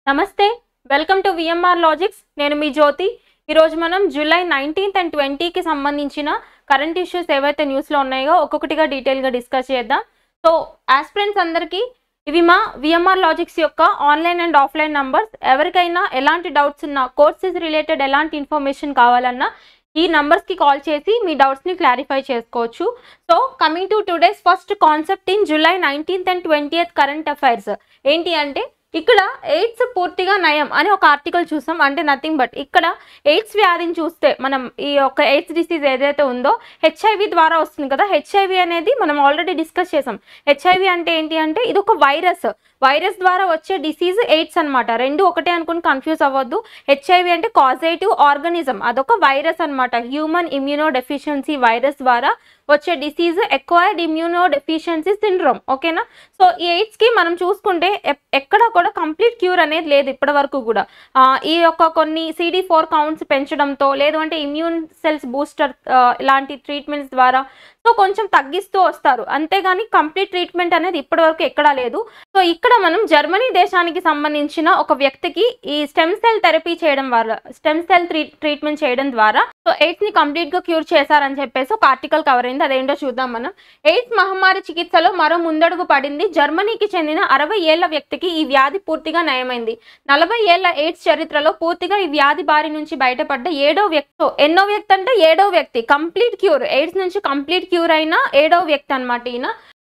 నమస్తే welcome to VMR logics నేను మీ జ్యోతి ఈ రోజు మనం జూలై 19th and 20 కి సంబంధించిన కరెంట్ ఇష్యూస్ ఏవైతే న్యూస్ లో ఉన్నాయో ఒక్కొక్కటిగా డీటెయిల్ గా డిస్కస్ చేద్దాం సో ఆస్పిరెంట్స్ అందరికీ ఇవి మా విఎంఆర్ లాజిక్స్ యొక్క ఆన్లైన్ అండ్ ఆఫ్లైన్ నంబర్స్ ఎవరికైనా ఎలాంటి డౌట్స్ ఉన్నా కోర్సెస్ రిలేటెడ్ ఎలాంటి ఇన్ఫర్మేషన్ కావాలన్నా ఈ నంబర్స్ కి కాల్ చేసి మీ డౌట్స్ ని క్లారిఫై చేసుకోవచ్చు so coming to today's first concept in July 19th and 20th current affairs ఏంటి అంటే ఇక్కడ ఎయిడ్స్ పూర్తిగా నయం అని ఒక ఆర్టికల్ చూసాం అంటే నథింగ్ బట్ ఇక్కడ ఎయిడ్స్ వ్యాధిని చూస్తే మనం ఈ యొక్క ఎయిడ్స్ డిసీజ్ ఏదైతే ఉందో హెచ్ఐవి ద్వారా వస్తుంది కదా హెచ్ఐవి అనేది మనం ఆల్రెడీ డిస్కస్ చేసాం హెచ్ఐవి అంటే ఏంటి అంటే ఇది ఒక వైరస్ ద్వారా వచ్చే డిసీజ్ ఎయిడ్స్ అనమాట రెండు ఒకటే అనుకుని కన్ఫ్యూజ్ అవ్వద్దు హెచ్ఐవి అంటే కాజేటివ్ ఆర్గానిజం అదొక వైరస్ అనమాట హ్యూమన్ ఇమ్యూనో డెఫిషియన్సీ వైరస్ ద్వారా వచ్చే disease acquired immuno deficiency syndrome ఓకేనా సో ఈ ఎయిడ్స్ కి మనం చూసుకుంటే ఎక్కడ కూడా కంప్లీట్ క్యూర్ అనేది లేదు ఇప్పటి వరకు కూడా ఈ యొక్క కొన్ని CD4 కౌంట్స్ పెంచడంతో లేదు అంటే ఇమ్యూన్ సెల్స్ బూస్టర్ ఇలాంటి ట్రీట్మెంట్స్ ద్వారా సో కొంచెం తగ్గిస్తూ వస్తారు అంతేగాని కంప్లీట్ ట్రీట్మెంట్ అనేది ఇప్పటి వరకు ఎక్కడా లేదు సో ఇక్కడ మనం జర్మనీ దేశానికి సంబంధించిన ఒక వ్యక్తికి ఈ స్టెమ్ సెల్ థెరపీ చేయడం వల్ల స్టెమ్ సెల్ ట్రీట్మెంట్ చేయడం ద్వారా సో ఎయిడ్స్ ని కంప్లీట్ గా క్యూర్ చేశారని చెప్పేసి ఒక ఆర్టికల్ కవర్ అయింది అదేంటో చూద్దాం మనం ఎయిడ్స్ మహమ్మారి చికిత్సలో మరో ముందడుగు పడింది జర్మనీకి చెందిన 60 ఏళ్ల వ్యక్తికి ఈ వ్యాధి పూర్తిగా నయమైంది 40 ఏళ్ల ఎయిడ్స్ చరిత్రలో పూర్తిగా ఈ వ్యాధి బారి నుంచి బయటపడ్డ 7వ వ్యక్తి ఎన్నో వ్యక్తి అంటే 7వ వ్యక్తి కంప్లీట్ క్యూర్ ఎయిడ్స్ నుంచి కంప్లీట్ క్యూర్ అయిన 7వ వ్యక్తి అన్నమాట ఈయన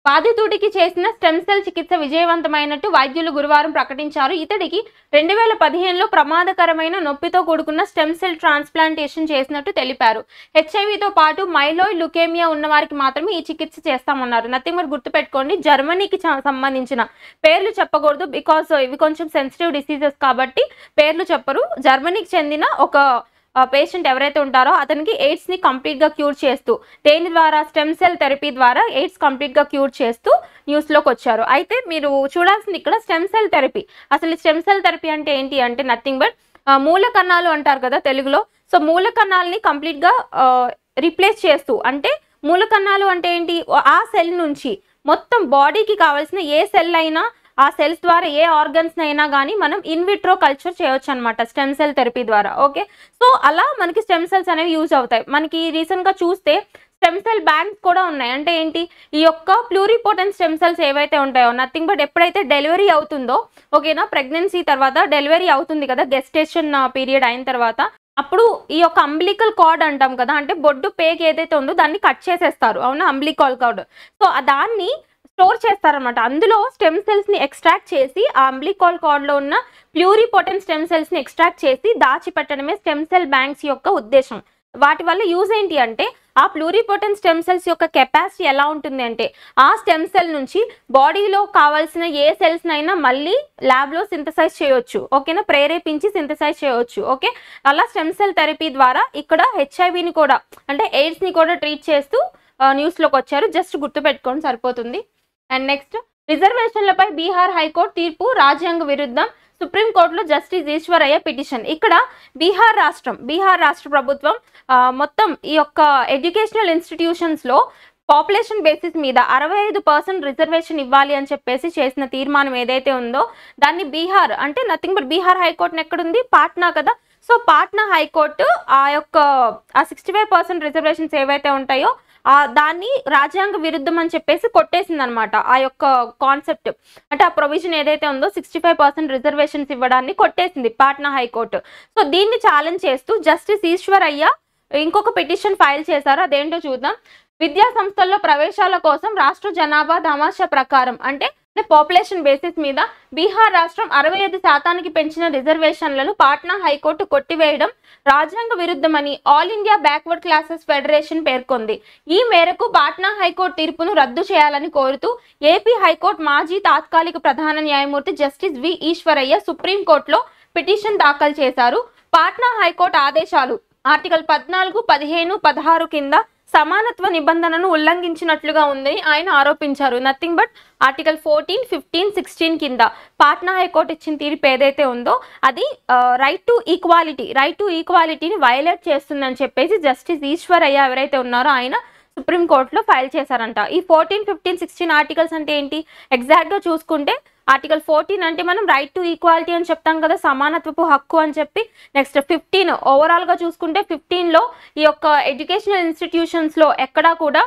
బాధితుడికి చేసిన స్టెమ్ సెల్ చికిత్స విజయవంతమైనట్టు వైద్యులు గురువారం ప్రకటించారు ఇతడికి 2015లో ప్రమాదకరమైన నొప్పితో కూడుకున్న స్టెమ్ సెల్ ట్రాన్స్ప్లాంటేషన్ చేసినట్టు తెలిపారు హెచ్ఐవితో పాటు మైలోయిడ్ లుకేమియా ఉన్న వారికి మాత్రమే ఈ చికిత్స చేస్తామన్నారు నథింగ్ బట్ గుర్తుపెట్టుకోండి జర్మనీకి సంబంధించిన పేర్లు చెప్పకూడదు బికాస్ ఇవి కొంచెం సెన్సిటివ్ డిసీజెస్ కాబట్టి పేర్లు చెప్పరు జర్మనీకి చెందిన ఒక పేషెంట్ ఎవరైతే ఉంటారో అతనికి ఎయిడ్స్ ని కంప్లీట్ గా క్యూర్ చేస్తూ దేని ద్వారా స్టెమ్ సెల్ థెరపీ ద్వారా ఎయిడ్స్ కంప్లీట్ గా క్యూర్ చేస్తూ న్యూస్ లోకి వచ్చారు అయితే మీరు చూడాల్సింది ఇక్కడ స్టెమ్ సెల్ థెరపీ అసలు స్టెమ్ సెల్ థెరపీ అంటే ఏంటి అంటే నథింగ్ బట్ మూల కణాలు అంటారు కదా తెలుగులో సో మూల కణాలని కంప్లీట్ గా రీప్లేస్ చేస్తూ అంటే మూల కణాలు అంటే ఏంటి ఆ సెల్ నుంచి మొత్తం బాడీకి కావాల్సిన ఏ సెల్ అయినా ఆ సెల్స్ ద్వారా ఏ ఆర్గన్స్ అయినా కానీ మనం ఇన్విట్రో కల్చర్ చేయొచ్చు అనమాట స్టెమ్ సెల్ థెరపీ ద్వారా ఓకే సో అలా మనకి స్టెమ్ సెల్స్ అనేవి యూజ్ అవుతాయి మనకి రీసెంట్ గా చూస్తే స్టెమ్ సెల్ బ్యాంక్స్ కూడా ఉన్నాయి అంటే ఏంటి ఈ యొక్క ప్లూరిపోటెంట్ స్టెమ్ సెల్స్ ఏవైతే ఉంటాయో నథింగ్ బట్ ఎప్పుడైతే డెలివరీ అవుతుందో ఓకేనా ప్రెగ్నెన్సీ తర్వాత డెలివరీ అవుతుంది కదా గెస్టేషన్ పీరియడ్ అయిన తర్వాత అప్పుడు ఈ యొక్క అంబ్లికల్ కార్డ్ అంటాం కదా అంటే బొడ్డు పేక్ ఏదైతే ఉందో దాన్ని కట్ చేసేస్తారు అవునా అంబ్లికల్ కార్డ్ సో దాన్ని స్టోర్ చేస్తారనమాట అందులో స్టెమ్ సెల్స్ ని ఎక్స్ట్రాక్ట్ చేసి ఆ అంబ్లికల్ కార్డ్ లో ఉన్న ప్లూరిపోటెంట్ స్టెమ్ సెల్స్ ని ఎక్స్ట్రాక్ట్ చేసి దాచిపెట్టడమే స్టెమ్ సెల్ బ్యాంక్స్ యొక్క ఉద్దేశం వాటి వల్ల యూజ్ ఏంటి అంటే ఆ ప్లూరిపోటెంట్ స్టెమ్ సెల్స్ యొక్క కెపాసిటీ ఎలా ఉంటుంది అంటే ఆ స్టెమ్ సెల్ నుంచి బాడీలో కావాల్సిన ఏ సెల్స్ నైనా మళ్ళీ ల్యాబ్ లో సింథసైజ్ చేయొచ్చు ఓకేనా ప్రేరేపించి సింథసైజ్ చేయొచ్చు ఓకే అలా స్టెమ్ సెల్ థెరపీ ద్వారా ఇక్కడ హెచ్ఐవిని కూడా అంటే ఎయిడ్స్ ని కూడా ట్రీట్ చేస్తూ న్యూస్ లోకి వచ్చారు జస్ట్ గుర్తుపెట్టుకోండి సరిపోతుంది అండ్ నెక్స్ట్ రిజర్వేషన్లపై బీహార్ హైకోర్టు తీర్పు రాజ్యాంగ విరుద్ధం సుప్రీంకోర్టులో జస్టిస్ ఈశ్వరయ్య పిటిషన్ ఇక్కడ బీహార్ రాష్ట్ర ప్రభుత్వం మొత్తం ఈ యొక్క ఎడ్యుకేషనల్ ఇన్స్టిట్యూషన్స్ లో పాపులేషన్ బేసిస్ మీద 65% రిజర్వేషన్ ఇవ్వాలి అని చెప్పేసి చేసిన తీర్మానం ఏదైతే ఉందో దాన్ని బీహార్ అంటే నథింగ్ బట్ బీహార్ హైకోర్టు ఎక్కడుంది పాట్నా కదా సో పాట్నా హైకోర్టు ఆ యొక్క 65% రిజర్వేషన్స్ ఏవైతే ఉంటాయో దాన్ని రాజ్యాంగ విరుద్ధం అని చెప్పేసి కొట్టేసింది అనమాట ఆ యొక్క కాన్సెప్ట్ అంటే ఆ ప్రొవిజన్ ఏదైతే ఉందో 65% రిజర్వేషన్స్ ఇవ్వడాన్ని కొట్టేసింది పాట్నా హైకోర్టు సో దీన్ని ఛాలెంజ్ చేస్తూ జస్టిస్ ఈశ్వరయ్య ఇంకొక పిటిషన్ ఫైల్ చేశారు అదేంటో చూద్దాం విద్యా సంస్థల్లో ప్రవేశాల కోసం రాష్ట్ర జనాభా దామాషా ప్రకారం అంటే పాపులేషన్ బేసిస్ మీద బీహార్ రాష్ట్రం 65% పెంచిన రిజర్వేషన్లను పాట్నా హైకోర్టు కొట్టివేయడం రాజ్యాంగ విరుద్ధమని all India backward classes federation పేర్కొంది ఈ మేరకు పాట్నా హైకోర్టు తీర్పును రద్దు చేయాలని కోరుతూ ఏపీ హైకోర్టు మాజీ తాత్కాలిక ప్రధాన న్యాయమూర్తి జస్టిస్ వి ఈశ్వరయ్య సుప్రీంకోర్టులో పిటిషన్ దాఖలు చేశారు పాట్నా హైకోర్టు ఆదేశాలు ఆర్టికల్ 14, 15, 16 కింద సమానత్వ నిబంధనను ఉల్లంఘించినట్లుగా ఉందని ఆయన ఆరోపించారు నథింగ్ బట్ ఆర్టికల్ 14, 15, 16 కింద పాట్నా హైకోర్టు ఇచ్చిన తీర్పు ఏదైతే ఉందో అది రైట్ టు ఈక్వాలిటీని వైలేట్ చేస్తుందని చెప్పేసి జస్టిస్ ఈశ్వరయ్య ఎవరైతే ఉన్నారో ఆయన సుప్రీంకోర్టులో ఫైల్ చేశారంట ఈ 14, 15, 16 ఆర్టికల్స్ అంటే ఏంటి ఎగ్జాక్ట్గా చూసుకుంటే ఆర్టికల్ 14 అంటే మనం రైట్ టు ఈక్వాలిటీ అని చెప్తాం కదా, సమానత్వపు హక్కు అని చెప్పి. నెక్స్ట్ 15 ఓవరాల్గా చూసుకుంటే 15లో ఈ యొక్క ఎడ్యుకేషనల్ ఇన్స్టిట్యూషన్స్లో ఎక్కడా కూడా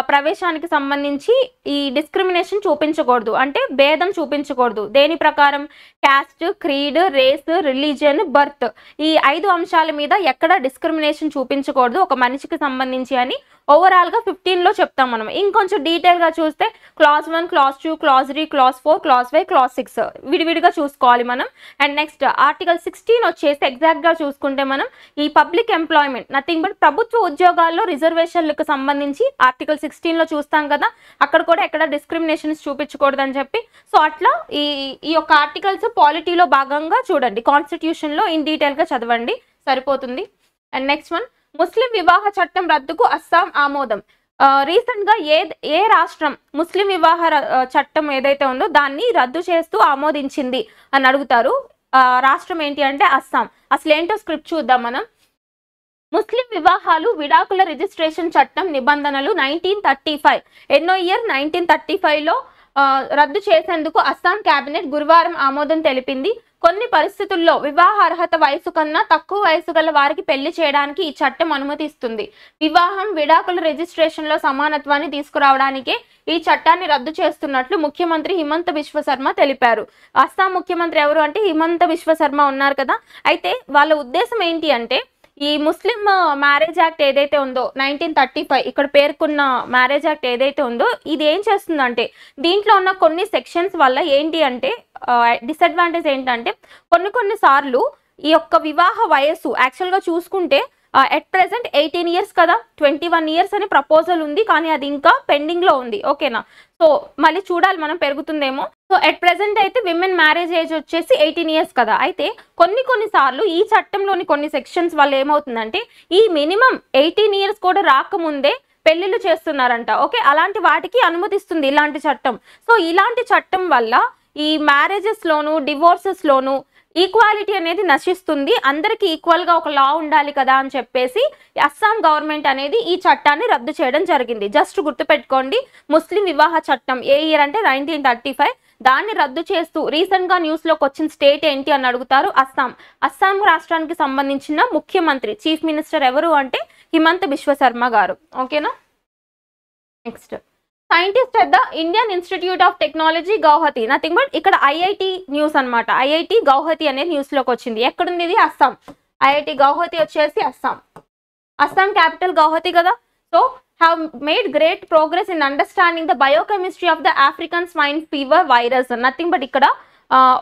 ప్రవేశానికి సంబంధించి ఈ డిస్క్రిమినేషన్ చూపించకూడదు, అంటే భేదం చూపించకూడదు. దేని ప్రకారం? Caste, creed, race, religion, birth, ఈ 5 అంశాల మీద ఎక్కడ డిస్క్రిమినేషన్ చూపించకూడదు ఒక మనిషికి సంబంధించి అని ఓవరాల్గా 15లో చెప్తాం మనం. ఇంకొంచెం డీటెయిల్గా చూస్తే class 1, class 2, class 3, class 4, class 5, class 6 విడివిడిగా చూసుకోవాలి మనం. అండ్ నెక్స్ట్ ఆర్టికల్ 16 వచ్చేసి ఎగ్జాక్ట్గా చూసుకుంటే మనం ఈ పబ్లిక్ ఎంప్లాయ్మెంట్ నథింగ్ బట్ ప్రభుత్వ ఉద్యోగాల్లో రిజర్వేషన్లకు సంబంధించి ఆర్టికల్ 16లో చూస్తాం కదా, అక్కడ కూడా ఎక్కడ డిస్క్రిమినేషన్స్ చూపించకూడదు అని చెప్పి. సో అట్లా ఈ యొక్క ఆర్టికల్స్ పాలిటీలో భాగంగా చూడండి, కాన్స్టిట్యూషన్లో ఇన్ డీటెయిల్గా చదవండి, సరిపోతుంది. అండ్ నెక్స్ట్ వన్, ముస్లిం వివాహ చట్టం రద్దుకు అస్సాం ఆమోదం. రీసెంట్గా ఏ రాష్ట్రం ముస్లిం వివాహ చట్టం ఏదైతే ఉందో దాన్ని రద్దు చేస్తూ ఆమోదించింది అని అడుగుతారు. రాష్ట్రం ఏంటి అంటే అస్సాం. అసలు ఏంటో స్క్రిప్ట్ చూద్దాం మనం. ముస్లిం వివాహాలు విడాకుల రిజిస్ట్రేషన్ చట్టం నిబంధనలు 1935 ఎన్నో ఇయర్ 1935లో రద్దు చేసేందుకు అస్సాం కేబినెట్ గురువారం ఆమోదం తెలిపింది. కొన్ని పరిస్థితుల్లో వివాహ అర్హత వయసు కన్నా తక్కువ వయసు గల వారికి పెళ్లి చేయడానికి ఈ చట్టం అనుమతిస్తుంది. వివాహం, విడాకుల రిజిస్ట్రేషన్లో సమానత్వాన్ని తీసుకురావడానికే ఈ చట్టాన్ని రద్దు చేస్తున్నట్లు ముఖ్యమంత్రి హిమంత బిశ్వ శర్మ తెలిపారు. అస్సాం ముఖ్యమంత్రి ఎవరు అంటే హిమంత బిశ్వ శర్మ ఉన్నారు కదా. అయితే వాళ్ళ ఉద్దేశం ఏంటి అంటే ఈ ముస్లిం మ్యారేజ్ యాక్ట్ ఏదైతే ఉందో 1935 ఇక్కడ పేర్కొన్న మ్యారేజ్ యాక్ట్ ఏదైతే ఉందో ఇది ఏం చేస్తుందంటే దీంట్లో ఉన్న కొన్ని సెక్షన్స్ వల్ల ఏంటి అంటే డిసడ్వాంటేజ్ ఏంటంటే కొన్ని సార్లు ఈ యొక్క వివాహ వయస్సు యాక్చువల్గా చూసుకుంటే ఎట్ ప్రెసెంట్ 18 ఇయర్స్ కదా, 21 ఇయర్స్ అని ప్రపోజల్ ఉంది, కానీ అది ఇంకా పెండింగ్లో ఉంది. ఓకేనా? సో మళ్ళీ చూడాలి మనం పెరుగుతుందేమో. సో ఎట్ ప్రెసెంట్ అయితే విమెన్ మ్యారేజ్ ఏజ్ వచ్చేసి 18 ఇయర్స్ కదా. అయితే కొన్ని సార్లు ఈ చట్టంలోని కొన్ని సెక్షన్స్ వల్ల ఏమవుతుందంటే ఈ మినిమం 18 ఇయర్స్ కూడా రాకముందే పెళ్లిళ్ళు చేస్తున్నారంట. ఓకే, అలాంటి వాటికి అనుమతిస్తుంది ఇలాంటి చట్టం. సో ఇలాంటి చట్టం వల్ల ఈ మ్యారేజెస్లోను, డివోర్సెస్లోను ఈక్వాలిటీ అనేది నశిస్తుంది. అందరికీ ఈక్వల్గా ఒక లా ఉండాలి కదా అని చెప్పేసి అస్సాం గవర్నమెంట్ అనేది ఈ చట్టాన్ని రద్దు చేయడం జరిగింది. జస్ట్ గుర్తుపెట్టుకోండి, ముస్లిం వివాహ చట్టం ఏ ఇయర్ అంటే 1935, దాన్ని రద్దు చేస్తూ రీసెంట్గా న్యూస్లోకి వచ్చిన స్టేట్ ఏంటి అని అడుగుతారు. అస్సాం రాష్ట్రానికి సంబంధించిన ముఖ్యమంత్రి, చీఫ్ మినిస్టర్ ఎవరు అంటే హిమంత బిశ్వ శర్మ గారు. ఓకేనా? Next, scientist at the Indian institute of technology Guwahati. Nothing but ఇక్కడ ఐఐటి న్యూస్ అనమాట. ఐఐటి గౌహతి అనేది న్యూస్లోకి వచ్చింది. ఎక్కడుంది ఇది? అస్సాం. ఐఐటి గౌహతి వచ్చేసి అస్సాం క్యాపిటల్ గౌహతి కదా. So have made great progress in understanding the biochemistry of the African swine fever virus. Nothing but ఇక్కడ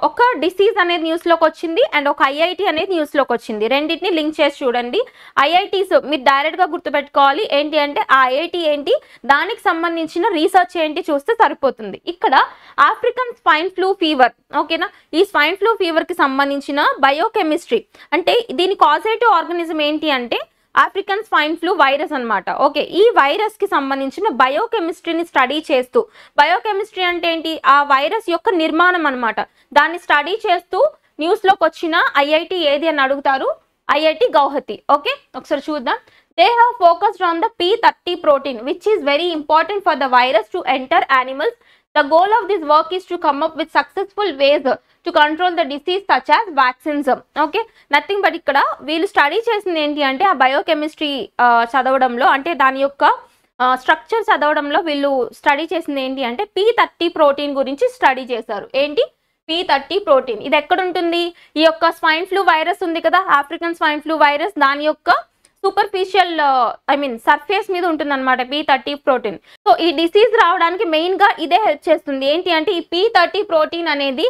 ఒక డిసీజ్ అనేది న్యూస్లోకి వచ్చింది అండ్ ఒక ఐఐటి అనేది న్యూస్లోకి వచ్చింది. రెండింటిని లింక్ చేసి చూడండి. ఐఐటీస్ మీరు డైరెక్ట్గా గుర్తుపెట్టుకోవాలి. ఏంటి అంటే ఆ ఐఐటి ఏంటి, దానికి సంబంధించిన రీసెర్చ్ ఏంటి చూస్తే సరిపోతుంది. ఇక్కడ ఆఫ్రికన్ స్వైన్ ఫ్లూ ఫీవర్, ఓకేనా, ఈ స్వైన్ ఫ్లూ ఫీవర్కి సంబంధించిన బయోకెమిస్ట్రీ అంటే దీని కాజేటివ్ ఆర్గానిజం ఏంటి అంటే ఆఫ్రికన్ స్వైన్ ఫ్లూ వైరస్ అనమాట. ఓకే, ఈ వైరస్కి సంబంధించిన బయోకెమిస్ట్రీని స్టడీ చేస్తూ, బయోకెమిస్ట్రీ అంటే ఏంటి, ఆ వైరస్ యొక్క నిర్మాణం అనమాట, దాన్ని స్టడీ చేస్తూ న్యూస్లోకి వచ్చిన ఐఐటి ఏది అని అడుగుతారు. ఐఐటి గౌహతి. ఓకే, ఒకసారి చూద్దాం. They have focused on the P30 protein, which is very important for the virus to enter animals. The goal of this work is to come up with successful ways to control the disease such as vaccines. Okay, nothing but ఇక్కడ వీళ్ళు study చేసింది ఏంటి అంటే ఆ biochemistry చదవడంలో, అంటే దాని యొక్క structure చదవడంలో వీళ్ళు స్టడీ చేసింది ఏంటి అంటే P30 ప్రోటీన్ గురించి స్టడీ చేశారు. ఏంటి? P30 protein. ఇది ఎక్కడ ఉంటుంది? ఈ యొక్క స్వైన్ ఫ్లూ వైరస్ ఉంది కదా, ఆఫ్రికన్ స్వైన్ ఫ్లూ వైరస్, దాని యొక్క సూపర్ఫిషియల్ సర్ఫేస్ మీద ఉంటుంది అనమాట P30 ప్రోటీన్. సో ఈ డిసీజ్ రావడానికి మెయిన్గా ఇదే హెల్ప్ చేస్తుంది. ఏంటి అంటే ఈ P30 ప్రోటీన్ అనేది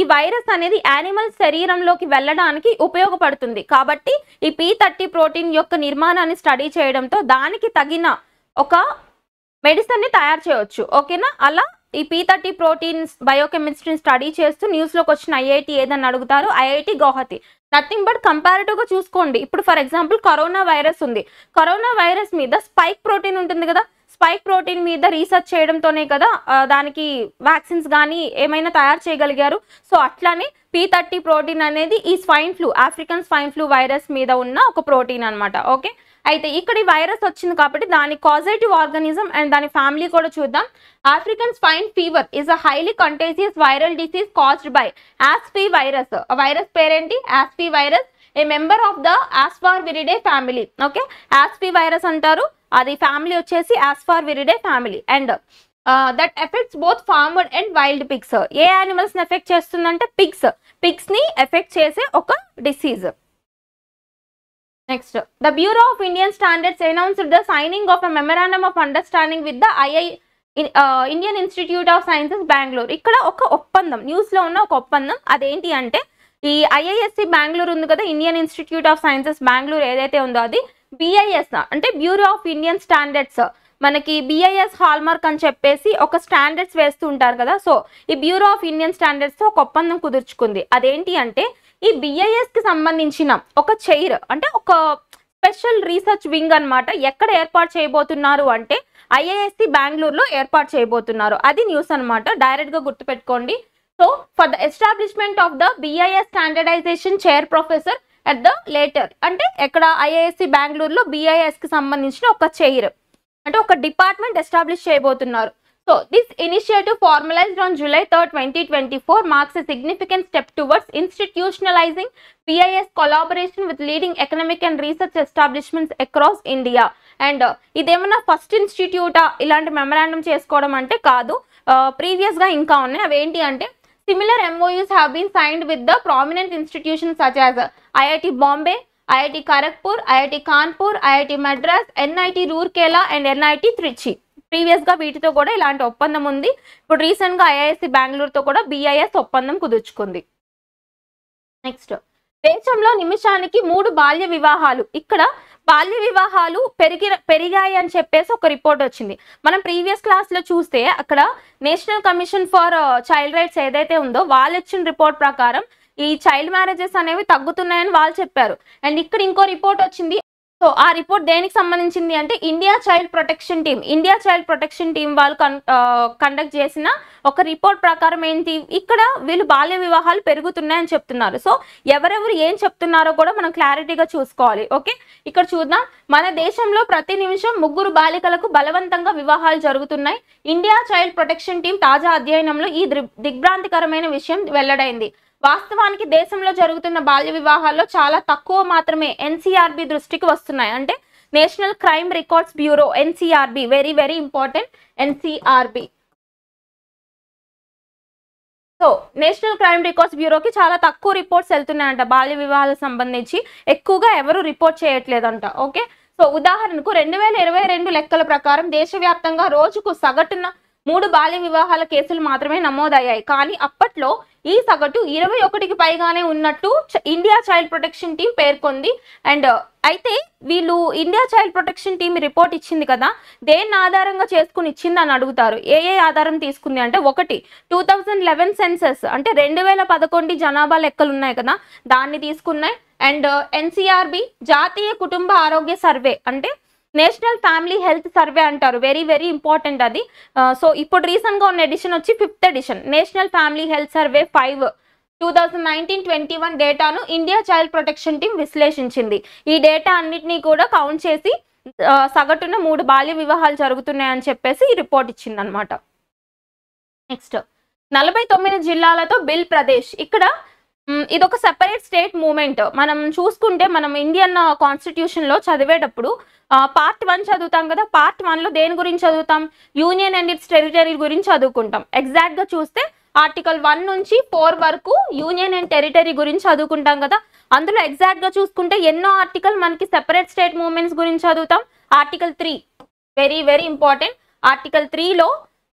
ఈ వైరస్ అనేది యానిమల్ శరీరంలోకి వెళ్ళడానికి ఉపయోగపడుతుంది. కాబట్టి ఈ P30 ప్రోటీన్ యొక్క నిర్మాణాన్ని స్టడీ చేయడంతో దానికి తగిన ఒక మెడిసిన్ని తయారు చేయవచ్చు. ఓకేనా? అలా ఈ P30 ప్రోటీన్స్ బయోకెమిస్ట్రీని స్టడీ చేస్తూ న్యూస్లోకి వచ్చిన ఐఐటి ఏదని అడుగుతారు. ఐఐటి గౌహతి. నథింగ్ బట్ కంపారిటివ్గా చూసుకోండి. ఇప్పుడు ఫర్ ఎగ్జాంపుల్ కరోనా వైరస్ ఉంది. కరోనా వైరస్ మీద స్పైక్ ప్రోటీన్ ఉంటుంది కదా, స్పైక్ ప్రోటీన్ మీద రీసెర్చ్ చేయడంతోనే కదా దానికి వ్యాక్సిన్స్ కానీ ఏమైనా తయారు చేయగలిగారు. సో అట్లానే P30 ప్రోటీన్ అనేది ఈ swine flu, African swine flu virus మీద ఉన్న ఒక ప్రోటీన్ అనమాట. ఓకే, అయితే ఇక్కడ ఈ వైరస్ వచ్చింది కాబట్టి దాని కాజేటివ్ ఆర్గానిజం అండ్ దాని ఫ్యామిలీ కూడా చూద్దాం. African swine fever is a highly contagious viral disease caused by Asfivirus. Virus పేరేంటి? Asfivirus, a member of the Asfarviridae family. Okay, Asfivirus అంటారు, అది ఫ్యామిలీ వచ్చేసి Asfarviridae family. And that affects both farmer and wild pigs. ఏ animals ని affect చేస్తుందంటే pigs ని affect చేసే ఒక disease. Next, the bureau of Indian standards announced the signing of a memorandum of understanding with the Indian institute of sciences Bengaluru. ఇక్కడ ఒక ఒప్పందం, news లో ఉన్న ఒక ఒప్పందం, అదేంటి అంటే ఈ IISc బెంగళూరు ఉంది కదా, Indian institute of sciences Bengaluru ఏదైతే ఉందో అది BIS అంటే బ్యూరో ఆఫ్ ఇండియన్ స్టాండర్డ్స్. మనకి BIS హాల్మార్క్ అని చెప్పేసి ఒక స్టాండర్డ్స్ వేస్తూ ఉంటారు కదా, సో ఈ బ్యూరో ఆఫ్ ఇండియన్ స్టాండర్డ్స్ ఒక ఒప్పందం కుదుర్చుకుంది. అదేంటి అంటే ఈ BIS కి సంబంధించిన ఒక చైర్ అంటే ఒక స్పెషల్ రీసెర్చ్ వింగ్ అన్నమాట. ఎక్కడ ఏర్పాటు చేయబోతున్నారు అంటే IISc బెంగళూరులో ఏర్పాటు చేయబోతున్నారు. అది న్యూస్ అన్నమాట, డైరెక్ట్ గా గుర్తుపెట్టుకోండి. So for the establishment of the BIS standardization chair professor at the later, అంటే ఎక్కడ IISc బెంగళూరులో BIS కి సంబంధించిన ఒక చైర్ అంటే ఒక డిపార్ట్మెంట్ ఎస్టాబ్లిష్ చేయబోతున్నారు. So this initiative formalised on July 3, 2024 marks a significant step towards institutionalising BIS collaboration with leading economic and research establishments across India. And ఇదేమన్నా ఫస్ట్ ఇన్స్టిట్యూటా ఇలాంటి మెమరాండం చేసుకోవడం అంటే కాదు, ప్రీవియస్ గా ఇంకా ఉన్నాయి. అవేంటి అంటే similar MOUs have been signed with the prominent institutions such as IIT Bombay, IIT Kharagpur, IIT Kanpur, IIT Madras, NIT Roorkela and NIT Trichy. Previous గా వీటితో కూడా ఇలాంటి ఒప్పందం ఉంది. ఇప్పుడు రీసెంట్ గా IISc బెంగళూరుతో కూడా BIS ఒప్పందం కుదుర్చుకుంది. నెక్స్ట్, దేశంలో నిమిషానికి 3 బాల్య వివాహాలు. ఇక్కడ బాల్య వివాహాలు పెరిగాయి అని చెప్పేసి ఒక రిపోర్ట్ వచ్చింది. మనం ప్రీవియస్ క్లాస్ లో చూస్తే అక్కడ national commission for child rights ఏదైతే ఉందో వాళ్ళు ఇచ్చిన రిపోర్ట్ ప్రకారం ఈ చైల్డ్ మ్యారేజెస్ అనేవి తగ్గుతున్నాయని వాళ్ళు చెప్పారు. అండ్ ఇక్కడ ఇంకో రిపోర్ట్ వచ్చింది. సో ఆ రిపోర్ట్ దేనికి సంబంధించింది అంటే ఇండియా చైల్డ్ ప్రొటెక్షన్ టీమ్ వాళ్ళు కండక్ట్ చేసిన ఒక రిపోర్ట్ ప్రకారం ఏంటి, ఇక్కడ వీళ్ళు బాల్య వివాహాలు పెరుగుతున్నాయని చెప్తున్నారు. సో ఎవరెవరు ఏం చెప్తున్నారో కూడా మనం క్లారిటీగా చూసుకోవాలి. ఓకే, ఇక్కడ చూద్దాం. మన దేశంలో ప్రతి నిమిషం 3 బాలికలకు బలవంతంగా వివాహాలు జరుగుతున్నాయి. ఇండియా చైల్డ్ ప్రొటెక్షన్ టీమ్ తాజా అధ్యయనంలో ఈ దిగ్భ్రాంతికరమైన విషయం వెల్లడైంది. వాస్తవానికి దేశంలో జరుగుతున్న బాల్య వివాహాల్లో చాలా తక్కువ మాత్రమే NCRB దృష్టికి వస్తున్నాయి. అంటే national crime records bureau, NCRB, very very important NCRB. So national crime records బ్యూరోకి చాలా తక్కువ రిపోర్ట్స్ వెళ్తున్నాయంట బాల్య వివాహాలకు సంబంధించి, ఎక్కువగా ఎవరు రిపోర్ట్ చేయట్లేదంట. ఓకే, సో ఉదాహరణకు 2022 లెక్కల ప్రకారం దేశవ్యాప్తంగా రోజుకు సగటున 3 బాల్య వివాహాల కేసులు మాత్రమే నమోదయ్యాయి. కానీ అప్పట్లో ఈ సగటు 21కి పైగానే ఉన్నట్టు ఇండియా చైల్డ్ ప్రొటెక్షన్ టీం పేర్కొంది. అండ్ అయితే వీళ్ళు India child protection team report ఇచ్చింది కదా, దేన్ని ఆధారంగా చేసుకుని ఇచ్చింది అని అడుగుతారు. ఏ ఆధారం తీసుకుంది అంటే, ఒకటి 2011 సెన్సస్ అంటే 2011 జనాభా లెక్కలు ఉన్నాయి కదా, దాన్ని తీసుకున్నాయి. అండ్ NCRB జాతీయ కుటుంబ ఆరోగ్య సర్వే అంటే నేషనల్ ఫ్యామిలీ హెల్త్ సర్వే అంటారు, వెరీ వెరీ ఇంపార్టెంట్ అది. సో ఇప్పుడు రీసెంట్ గా ఉన్న ఎడిషన్ వచ్చి 5th edition, national family health survey 5 2019-21 డేటాను ఇండియా చైల్డ్ ప్రొటెక్షన్ టీం విశ్లేషించింది. ఈ డేటా అన్నిటినీ కూడా కౌంట్ చేసి సగటున 3 బాల్య వివాహాలు జరుగుతున్నాయని చెప్పేసి ఈ రిపోర్ట్ ఇచ్చింది అనమాట. నెక్స్ట్, 49 జిల్లాలతో బిల్ ప్రదేశ్. ఇక్కడ ఇదొక సెపరేట్ స్టేట్ మూవ్మెంట్. మనం చూసుకుంటే మనం ఇండియన్ కాన్స్టిట్యూషన్ లో చదివేటప్పుడు పార్ట్ 1 చదువుతాం కదా, పార్ట్ 1 లో దేని గురించి చదువుతాం, యూనియన్ అండ్ ఇట్స్ టెరిటరీ గురించి చదువుకుంటాం. ఎగ్జాక్ట్ గా చూస్తే ఆర్టికల్ 1 నుంచి 4 వరకు యూనియన్ అండ్ టెరిటరీ గురించి చదువుకుంటాం కదా. అందులో ఎగ్జాక్ట్ గా చూసుకుంటే ఎన్నో ఆర్టికల్ మనకి సెపరేట్ స్టేట్ మూవ్మెంట్స్ గురించి చదువుతాం. Article 3 very very important. Article 3లో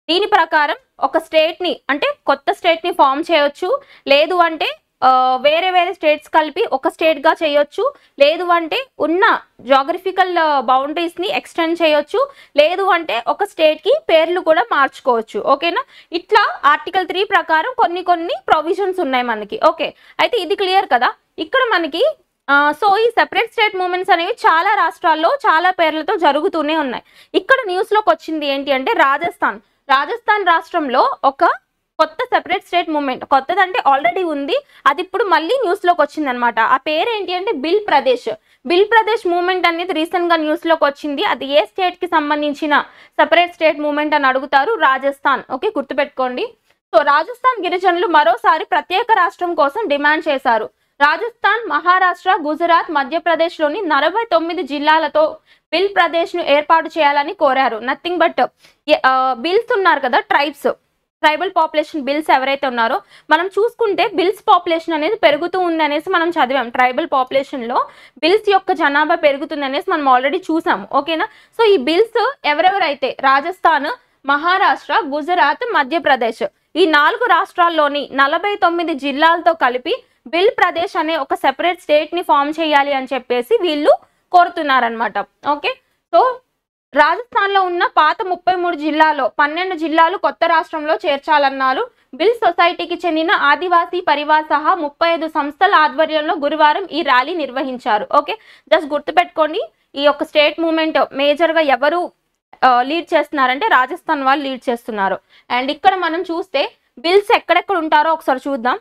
దీని ప్రకారం ఒక స్టేట్ ని అంటే కొత్త స్టేట్ ని ఫామ్ చేయొచ్చు, లేదు అంటే వేరే వేరే స్టేట్స్ కలిపి ఒక స్టేట్ గా చేయొచ్చు, లేదు అంటే ఉన్న జాగ్రఫికల్ బౌండరీస్ ని ఎక్స్టెండ్ చేయొచ్చు, లేదు అంటే ఒక స్టేట్ కి పేర్లు కూడా మార్చుకోవచ్చు. ఓకేనా, ఇట్లా ఆర్టికల్ 3 ప్రకారం కొన్ని ప్రొవిజన్స్ ఉన్నాయి మనకి. ఓకే, అయితే ఇది క్లియర్ కదా. ఇక్కడ మనకి సో ఈ సెపరేట్ స్టేట్ మూవ్మెంట్స్ అనేవి చాలా రాష్ట్రాల్లో చాలా పేర్లతో జరుగుతూనే ఉన్నాయి. ఇక్కడ న్యూస్ లోకి వచ్చింది ఏంటి అంటే రాజస్థాన్ రాష్ట్రంలో ఒక కొత్త సెపరేట్ స్టేట్ మూవ్మెంట్, కొత్తదంటే ఆల్రెడీ ఉంది, అది ఇప్పుడు మళ్ళీ న్యూస్లోకి వచ్చింది అనమాట. ఆ పేరు ఏంటి అంటే bill Pradesh. Bill Pradesh movement అనేది రీసెంట్గా న్యూస్లోకి వచ్చింది. అది ఏ స్టేట్కి సంబంధించిన సెపరేట్ స్టేట్ మూవ్మెంట్ అని అడుగుతారు, రాజస్థాన్. ఓకే, గుర్తుపెట్టుకోండి. సో రాజస్థాన్ గిరిజనులు మరోసారి ప్రత్యేక రాష్ట్రం కోసం డిమాండ్ చేశారు. రాజస్థాన్, మహారాష్ట్ర, గుజరాత్, మధ్యప్రదేశ్లోని 49 జిల్లాలతో బిల్ ప్రదేశ్ను ఏర్పాటు చేయాలని కోరారు. నథింగ్ బట్ బిల్స్ ఉన్నారు కదా, ట్రైబల్ పాపులేషన్ బిల్స్ ఎవరైతే ఉన్నారో, మనం చూసుకుంటే బిల్స్ పాపులేషన్ అనేది పెరుగుతూ ఉంది అనేసి మనం చదివాం. ట్రైబల్ పాపులేషన్లో బిల్స్ యొక్క జనాభా పెరుగుతుంది అనేసి మనం ఆల్రెడీ చూసాము. ఓకేనా? సో ఈ బిల్స్ ఎవరెవరైతే రాజస్థాన్, మహారాష్ట్ర, గుజరాత్, మధ్యప్రదేశ్ ఈ 4 రాష్ట్రాల్లోని 49 జిల్లాలతో కలిపి బిల్ ప్రదేశ్ అనే ఒక సెపరేట్ స్టేట్ని ఫామ్ చేయాలి అని చెప్పేసి వీళ్ళు కోరుతున్నారనమాట. ఓకే, సో రాజస్థాన్లో ఉన్న పాత 33 జిల్లాలో 12 జిల్లాలు కొత్త రాష్ట్రంలో చేర్చాలన్నారు. బిల్ సొసైటీకి చెందిన ఆదివాసీ పరివార్ సహా 35 సంస్థల ఆధ్వర్యంలో గురువారం ఈ ర్యాలీ నిర్వహించారు. ఓకే, జస్ట్ గుర్తుపెట్టుకోండి, ఈ యొక్క స్టేట్ మూవ్మెంట్ మేజర్గా ఎవరు లీడ్ చేస్తున్నారంటే రాజస్థాన్ వాళ్ళు లీడ్ చేస్తున్నారు. అండ్ ఇక్కడ మనం చూస్తే బిల్స్ ఎక్కడెక్కడ ఉంటారో ఒకసారి చూద్దాం.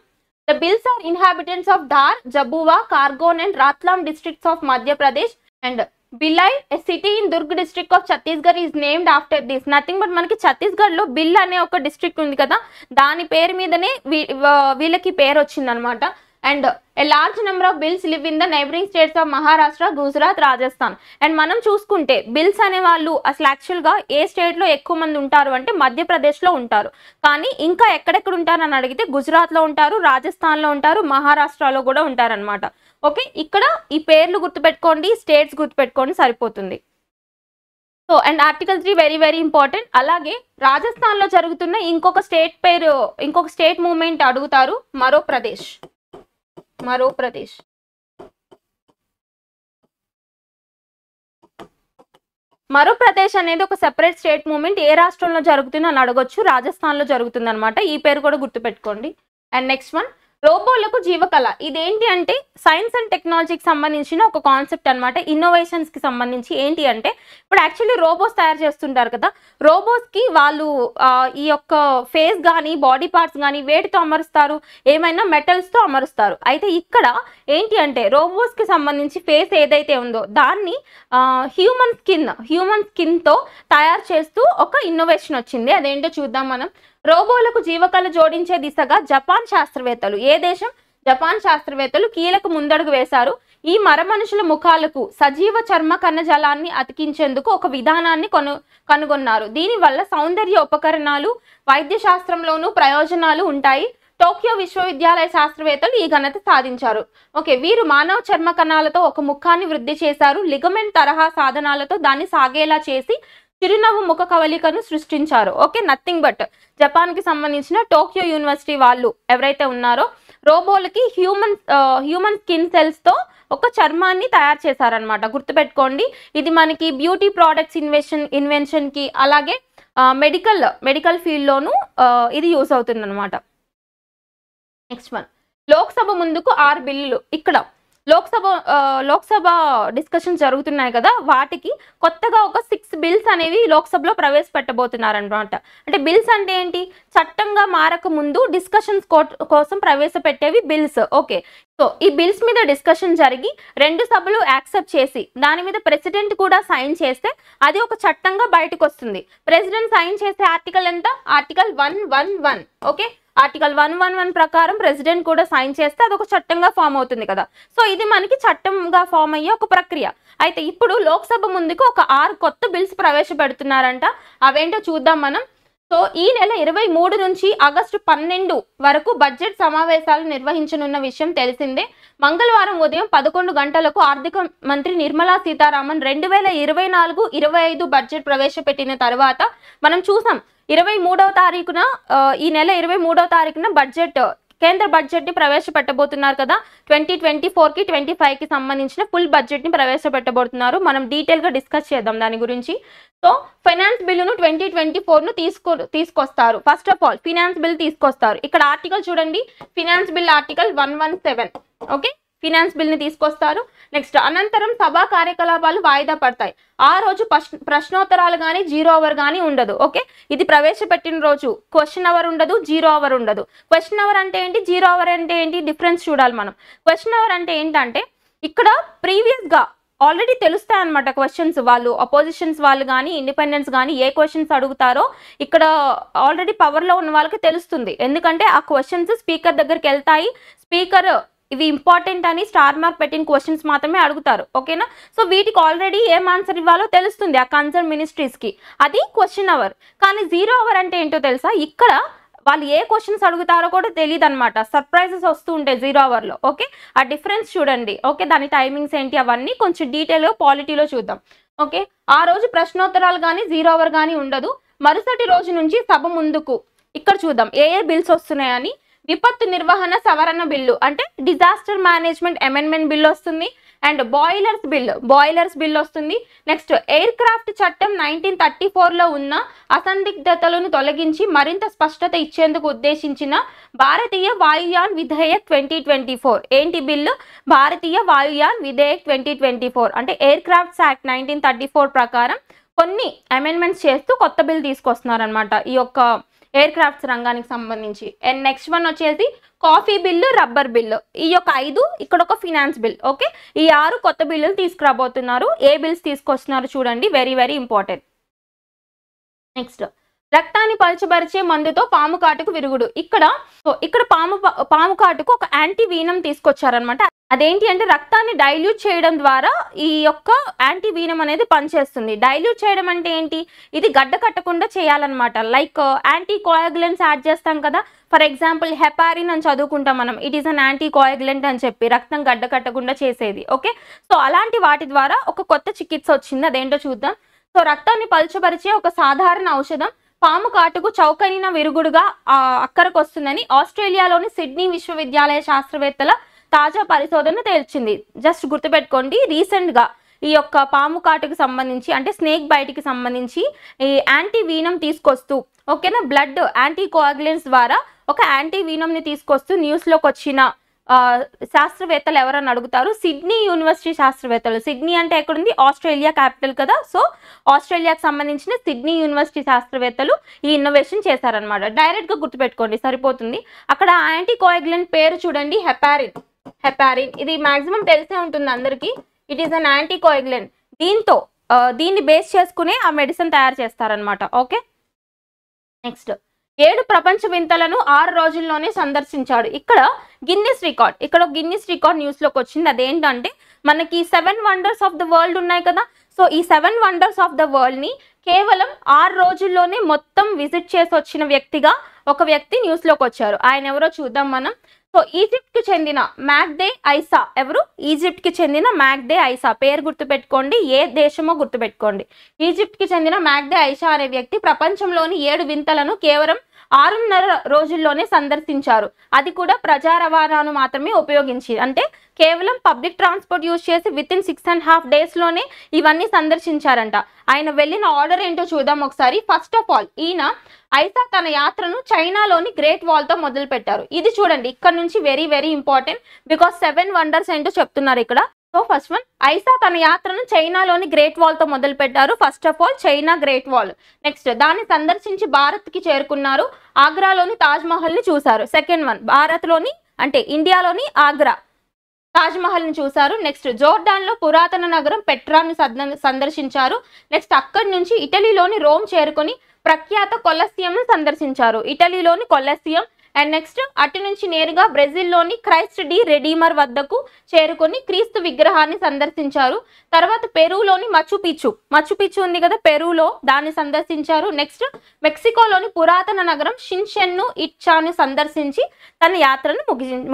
The bills are inhabitants of Dhar, Jabua, Kargon and Ratlam districts of Madhya Pradesh and Bhilai, a city in Durg district of Chhattisgarh is named after this. Nothing but మనకి ఛత్తీస్గఢ్లో bill అనే ఒక district ఉంది కదా, దాని పేరు మీదనే వీళ్ళకి పేరు వచ్చిందనమాట. And a large number of bills live in the neighbouring states of Maharashtra, Gujarat, Rajasthan. And మనం చూసుకుంటే బిల్స్ అనే వాళ్ళు అసలు యాక్చువల్గా ఏ స్టేట్లో ఎక్కువ మంది ఉంటారు అంటే మధ్యప్రదేశ్లో ఉంటారు. కానీ ఇంకా ఎక్కడెక్కడ ఉంటారు అని అడిగితే గుజరాత్లో ఉంటారు, రాజస్థాన్లో ఉంటారు, మహారాష్ట్రలో కూడా ఉంటారనమాట. ఓకే, ఇక్కడ ఈ పేర్లు గుర్తుపెట్టుకోండి, స్టేట్స్ గుర్తుపెట్టుకోండి, సరిపోతుంది. So and article 3 very very important. అలాగే రాజస్థాన్లో జరుగుతున్న ఇంకొక స్టేట్ పేరు, ఇంకొక స్టేట్ మూవ్మెంట్ అడుగుతారు, మరో ప్రదేశ్. మరో ప్రదేశ్ అనేది ఒక సెపరేట్ స్టేట్ మూవ్మెంట్ ఏ రాష్ట్రంలో జరుగుతుంది అని అడగొచ్చు, రాజస్థాన్లో జరుగుతుంది అనమాట. ఈ పేరు కూడా గుర్తుపెట్టుకోండి. అండ్ నెక్స్ట్ వన్, రోబోలకు జీవకళ. ఇదేంటి అంటే సైన్స్ అండ్ టెక్నాలజీకి సంబంధించిన ఒక కాన్సెప్ట్ అనమాట. ఇన్నోవేషన్స్కి సంబంధించి ఏంటి అంటే ఇప్పుడు యాక్చువల్లీ రోబోస్ తయారు చేస్తుంటారు కదా, రోబోస్కి వాళ్ళు ఈ యొక్క ఫేస్ కానీ బాడీ పార్ట్స్ కానీ వేటితో అమరుస్తారు, ఏమైనా మెటల్స్తో అమరుస్తారు. అయితే ఇక్కడ ఏంటి అంటే రోబోస్కి సంబంధించి ఫేస్ ఏదైతే ఉందో దాన్ని హ్యూమన్ స్కిన్తో తయారు చేస్తూ ఒక ఇన్నోవేషన్ వచ్చింది. అదేంటో చూద్దాం మనం. రోబోలకు జీవకళ జోడించే దిశగా జపాన్ శాస్త్రవేత్తలు, ఏ దేశం? జపాన్ శాస్త్రవేత్తలు కీలక ముందడుగు వేశారు. ఈ మరమనుషుల ముఖాలకు సజీవ చర్మ కణజాలాన్ని అతికించేందుకు ఒక విధానాన్ని కనుగొన్నారు. దీనివల్ల సౌందర్య ఉపకరణాలు, వైద్య శాస్త్రంలోనూ ప్రయోజనాలు ఉంటాయి. టోక్యో విశ్వవిద్యాలయ శాస్త్రవేత్తలు ఈ ఘనత సాధించారు. ఓకే, వీరు మానవ చర్మ కణాలతో ఒక ముఖాన్ని వృద్ధి చేశారు. లిగమెంట్ తరహా సాధనాలతో దాన్ని సాగేలా చేసి చిరునవ్వు ముఖ కవలికను సృష్టించారు. ఓకే, నథింగ్ బట్ జపాన్కి సంబంధించిన టోక్యో యూనివర్సిటీ వాళ్ళు ఎవరైతే ఉన్నారో రోబోలకి హ్యూమన్ స్కిన్ సెల్స్తో ఒక చర్మాన్ని తయారు చేశారనమాట. గుర్తుపెట్టుకోండి, ఇది మనకి బ్యూటీ ప్రోడక్ట్స్ ఇన్వెన్షన్కి అలాగే మెడికల్ ఫీల్డ్లోనూ ఇది యూస్ అవుతుంది అనమాట. నెక్స్ట్ వన్, లోక్సభ ముందుకు 6 బిల్లులు. ఇక్కడ లోక్సభ డిస్కషన్ జరుగుతున్నాయి కదా, వాటికి కొత్తగా ఒక 6 బిల్స్ అనేవి లోక్సభలో ప్రవేశపెట్టబోతున్నారు అనమాట. అంటే బిల్స్ అంటే ఏంటి? చట్టంగా మారక ముందు డిస్కషన్స్ కోసం ప్రవేశపెట్టేవి బిల్స్. ఓకే, సో ఈ బిల్స్ మీద డిస్కషన్ జరిగి 2 సభలు యాక్సెప్ట్ చేసి దాని మీద ప్రెసిడెంట్ కూడా సైన్ చేస్తే అది ఒక చట్టంగా బయటకు వస్తుంది. ప్రెసిడెంట్ సైన్ చేసే ఆర్టికల్ ఎంత? ఆర్టికల్ 111. ఓకే, ఆర్టికల్ 111 ప్రకారం ప్రెసిడెంట్ కూడా సైన్ చేస్తే అది ఒక చట్టంగా ఫామ్ అవుతుంది కదా. సో ఇది మనకి చట్టంగా ఫామ్ అయ్యే ఒక ప్రక్రియ. అయితే ఇప్పుడు లోక్సభ ముందుకు ఒక 6 కొత్త బిల్స్ ప్రవేశపెడుతున్నారంట. అవేంటో చూద్దాం మనం. సో ఈ నెల 23 నుంచి ఆగస్టు 12 వరకు బడ్జెట్ సమావేశాలు నిర్వహించనున్న విషయం తెలిసిందే. మంగళవారం ఉదయం 11 గంటలకు ఆర్థిక మంత్రి నిర్మలా సీతారామన్ 2024-25 బడ్జెట్ ప్రవేశపెట్టిన తర్వాత మనం చూసాం 23వ తారీఖున ఈ నెల 23వ తారీఖున కేంద్ర బడ్జెట్ ని ప్రవేశపెట్టబోతున్నారు కదా. 2024కి 25కి సంబంధించిన ఫుల్ బడ్జెట్ ని ప్రవేశపెట్టబోతున్నారు. మనం డీటెయిల్ గా డిస్కస్ చేద్దాం దాని గురించి. సో ఫైనాన్స్ బిల్లును 2024ను తీసుకొస్తారు. First of all finance bill తీసుకొస్తారు. ఇక్కడ ఆర్టికల్ చూడండి, finance bill article 117. Okay, finance బిల్ని తీసుకొస్తారు. నెక్స్ట్ అనంతరం సభా కార్యకలాపాలు వాయిదా పడతాయి. ఆ రోజు ప్రశ్నోత్తరాలు కానీ 0 అవర్ కానీ ఉండదు. ఓకే, ఇది ప్రవేశపెట్టిన రోజు క్వశ్చన్ అవర్ ఉండదు, 0 అవర్ ఉండదు. క్వశ్చన్ అవర్ అంటే ఏంటి, 0 అవర్ అంటే ఏంటి, డిఫరెన్స్ చూడాలి మనం. క్వశ్చన్ అవర్ అంటే ఏంటంటే ఇక్కడ ప్రీవియస్గా ఆల్రెడీ తెలుస్తాయి అనమాట క్వశ్చన్స్. వాళ్ళు అపోజిషన్స్ వాళ్ళు కానీ ఇండిపెండెన్స్ కానీ ఏ క్వశ్చన్స్ అడుగుతారో ఇక్కడ ఆల్రెడీ పవర్లో ఉన్న వాళ్ళకి తెలుస్తుంది. ఎందుకంటే ఆ క్వశ్చన్స్ స్పీకర్ దగ్గరికి వెళ్తాయి. స్పీకర్ ఇవి ఇంపార్టెంట్ అని స్టార్ మార్క్ పెట్టిన క్వశ్చన్స్ మాత్రమే అడుగుతారు. ఓకేనా, సో వీటికి ఆల్రెడీ ఏం ఆన్సర్ ఇవ్వాలో తెలుస్తుంది ఆ కన్సర్న్ మినిస్ట్రీస్కి. అది క్వశ్చన్ అవర్. కానీ 0 అవర్ అంటే ఏంటో తెలుసా, ఇక్కడ వాళ్ళు ఏ క్వశ్చన్స్ అడుగుతారో కూడా తెలియదు అనమాట. సర్ప్రైజెస్ వస్తూ ఉంటాయి 0 అవర్లో. ఓకే, ఆ డిఫరెన్స్ చూడండి. ఓకే, దాని టైమింగ్స్ ఏంటి అవన్నీ కొంచెం డీటెయిల్గా పాలిటీలో చూద్దాం. ఓకే, ఆ రోజు ప్రశ్నోత్తరాలు కానీ 0 అవర్ కానీ ఉండదు. మరుసటి రోజు నుంచి సభ ముందుకు ఇక్కడ చూద్దాం ఏ బిల్స్ వస్తున్నాయని. విపత్తు నిర్వహణ సవరణ బిల్లు అంటే డిజాస్టర్ మేనేజ్మెంట్ అమెండ్మెంట్ బిల్ వస్తుంది. అండ్ బాయిలర్స్ బిల్ వస్తుంది. నెక్స్ట్ ఎయిర్ క్రాఫ్ట్ చట్టం 1934లో ఉన్న అసందిగ్ధతలను తొలగించి మరింత స్పష్టత ఇచ్చేందుకు ఉద్దేశించిన భారతీయ వాయుయాన్ విధేయక్ 2024. ఏంటి బిల్లు, భారతీయ వాయుయాన్ విధేయక్ 2024 అంటే ఎయిర్ క్రాఫ్ట్స్ యాక్ట్ 1934 ప్రకారం కొన్ని అమెండ్మెంట్స్ చేస్తూ కొత్త బిల్ తీసుకొస్తున్నారనమాట ఈ యొక్క ఎయిర్ క్రాఫ్ట్స్ రంగానికి సంబంధించి. అండ్ నెక్స్ట్ వన్ వచ్చేసి కాఫీ బిల్లు, రబ్బర్ బిల్లు. ఈ యొక్క 5, ఇక్కడ ఒక ఫినాన్స్ బిల్. ఓకే, ఈ 6 కొత్త బిల్లులు తీసుకురాబోతున్నారు. ఏ బిల్స్ తీసుకొస్తున్నారు చూడండి, వెరీ వెరీ ఇంపార్టెంట్. నెక్స్ట్ రక్తాన్ని పలుచబరిచే మందుతో పాము కాటుకు విరుగుడు. ఇక్కడ పాము కాటుకు ఒక యాంటీ వీనం తీసుకొచ్చారనమాట. అదేంటి అంటే రక్తాన్ని డైల్యూట్ చేయడం ద్వారా ఈ యొక్క యాంటీ వీనం అనేది పనిచేస్తుంది. డైల్యూట్ చేయడం అంటే ఏంటి, ఇది గడ్డ కట్టకుండా చేయాలన్నమాట. లైక్ యాంటీ కోయాగులెంట్స్ యాడ్ చేస్తాం కదా, ఫర్ ఎగ్జాంపుల్ హెపారిన్ అని చదువుకుంటాం మనం. It is an anti coagulant అని చెప్పి రక్తం గడ్డ కట్టకుండా చేసేది. ఓకే, సో అలాంటి వాటి ద్వారా ఒక కొత్త చికిత్స వచ్చింది, అదేంటో చూద్దాం. సో రక్తాన్ని పలుచబరిచే ఒక సాధారణ ఔషధం పాము కాటుకు చౌకైన విరుగుడుగా అక్కరకు వస్తుందని ఆస్ట్రేలియాలోని సిడ్నీ విశ్వవిద్యాలయ శాస్త్రవేత్తల తాజా పరిశోధన తేల్చింది. జస్ట్ గుర్తుపెట్టుకోండి, రీసెంట్గా ఈ యొక్క పాము కాటుకు సంబంధించి అంటే స్నేక్ బైట్కి సంబంధించి ఈ యాంటీ వీనం తీసుకొస్తూ, ఓకేనా, బ్లడ్ యాంటీ కోయాగులెంట్స్ ద్వారా ఒక యాంటీ వీనంని తీసుకొస్తూ న్యూస్లోకి వచ్చిన శాస్త్రవేత్తలు ఎవరని అడుగుతారు, సిడ్నీ యూనివర్సిటీ శాస్త్రవేత్తలు. సిడ్నీ అంటే ఎక్కడుంది, ఆస్ట్రేలియా క్యాపిటల్ కదా. సో ఆస్ట్రేలియాకి సంబంధించిన సిడ్నీ యూనివర్సిటీ శాస్త్రవేత్తలు ఈ ఇన్నోవేషన్ చేశారనమాట. డైరెక్ట్గా గుర్తుపెట్టుకోండి సరిపోతుంది. అక్కడ యాంటీ కోయాగులెంట్ పేరు చూడండి, హెపారిన్. ఇది మాక్సిమం తెలిసే ఉంటుంది అందరికీ. It is an anti coagulant. దీన్ని బేస్ చేసుకునే ఆ మెడిసిన్ తయారు చేస్తారనమాట. ఓకే, నెక్స్ట్ 7 ప్రపంచ వింతలను 6 రోజుల్లోనే సందర్శించాడు. ఇక్కడ ఒక గిన్నిస్ రికార్డ్ న్యూస్లోకి వచ్చింది. అదేంటంటే మనకి 7 వండర్స్ ఆఫ్ ద వరల్డ్ ఉన్నాయి కదా. సో ఈ 7 వండర్స్ ఆఫ్ ద వరల్డ్ని కేవలం 6 రోజుల్లోనే మొత్తం విజిట్ చేసి వచ్చిన వ్యక్తిగా ఒక వ్యక్తి న్యూస్లోకి వచ్చారు. ఆయన ఎవరో చూద్దాం మనం. సో ఈజిప్ట్కి చెందిన మ్యాగ్దే ఐసా. ఎవరు, ఈజిప్ట్కి చెందిన మ్యాగ్దే ఐసా. పేరు గుర్తుపెట్టుకోండి, ఏ దేశమో గుర్తుపెట్టుకోండి. ఈజిప్ట్కి చెందిన మ్యాగ్దే ఐసా అనే వ్యక్తి ప్రపంచంలోని 7 వింతలను కేవలం 6.5 రోజుల్లోనే సందర్శించారు. అది కూడా ప్రజా రవాణాను మాత్రమే ఉపయోగించి, అంటే కేవలం పబ్లిక్ ట్రాన్స్పోర్ట్ యూజ్ చేసి విత్ ఇన్ 6.5 డేస్లోనే ఇవన్నీ సందర్శించారంట. ఆయన వెళ్ళిన ఆర్డర్ ఏంటో చూద్దాం ఒకసారి. ఫస్ట్ ఆఫ్ ఆల్ ఈయన ఐసా తన యాత్రను చైనాలోని గ్రేట్ వాల్తో మొదలు పెట్టారు. ఇది చూడండి, ఇక్కడ నుంచి very very important, because 7 wonders ఏంటో చెప్తున్నారు ఇక్కడ. సో ఫస్ట్ వన్, ఐసా తన యాత్రను చైనాలోని గ్రేట్ వాల్తో మొదలు పెట్టారు. First of all China great wall. Next దాన్ని సందర్శించి భారత్కి చేరుకున్నారు. ఆగ్రాలోని తాజ్ మహల్ని చూశారు. సెకండ్ వన్, భారత్లోని అంటే ఇండియాలోని ఆగ్రా తాజ్ మహల్ని చూశారు. నెక్స్ట్ జోర్డాన్లో పురాతన నగరం పెట్రాను సందర్శించారు. నెక్స్ట్ అక్కడి నుంచి ఇటలీలోని రోమ్ చేరుకొని ప్రఖ్యాత కొలసియంను సందర్శించారు. ఇటలీలోని కొలసియం. అండ్ నెక్స్ట్ అటు నుంచి నేరుగా బ్రెజిల్లోని క్రైస్ట్ డి రెడీమర్ వద్దకు చేరుకొని క్రీస్తు విగ్రహాన్ని సందర్శించారు. తర్వాత పెరూలోని మచుపిచ్చు ఉంది కదా పెరూలో, దాన్ని సందర్శించారు. నెక్స్ట్ మెక్సికోలోని పురాతన నగరం షిన్షెన్ను ఇట్చాను సందర్శించి తన యాత్రను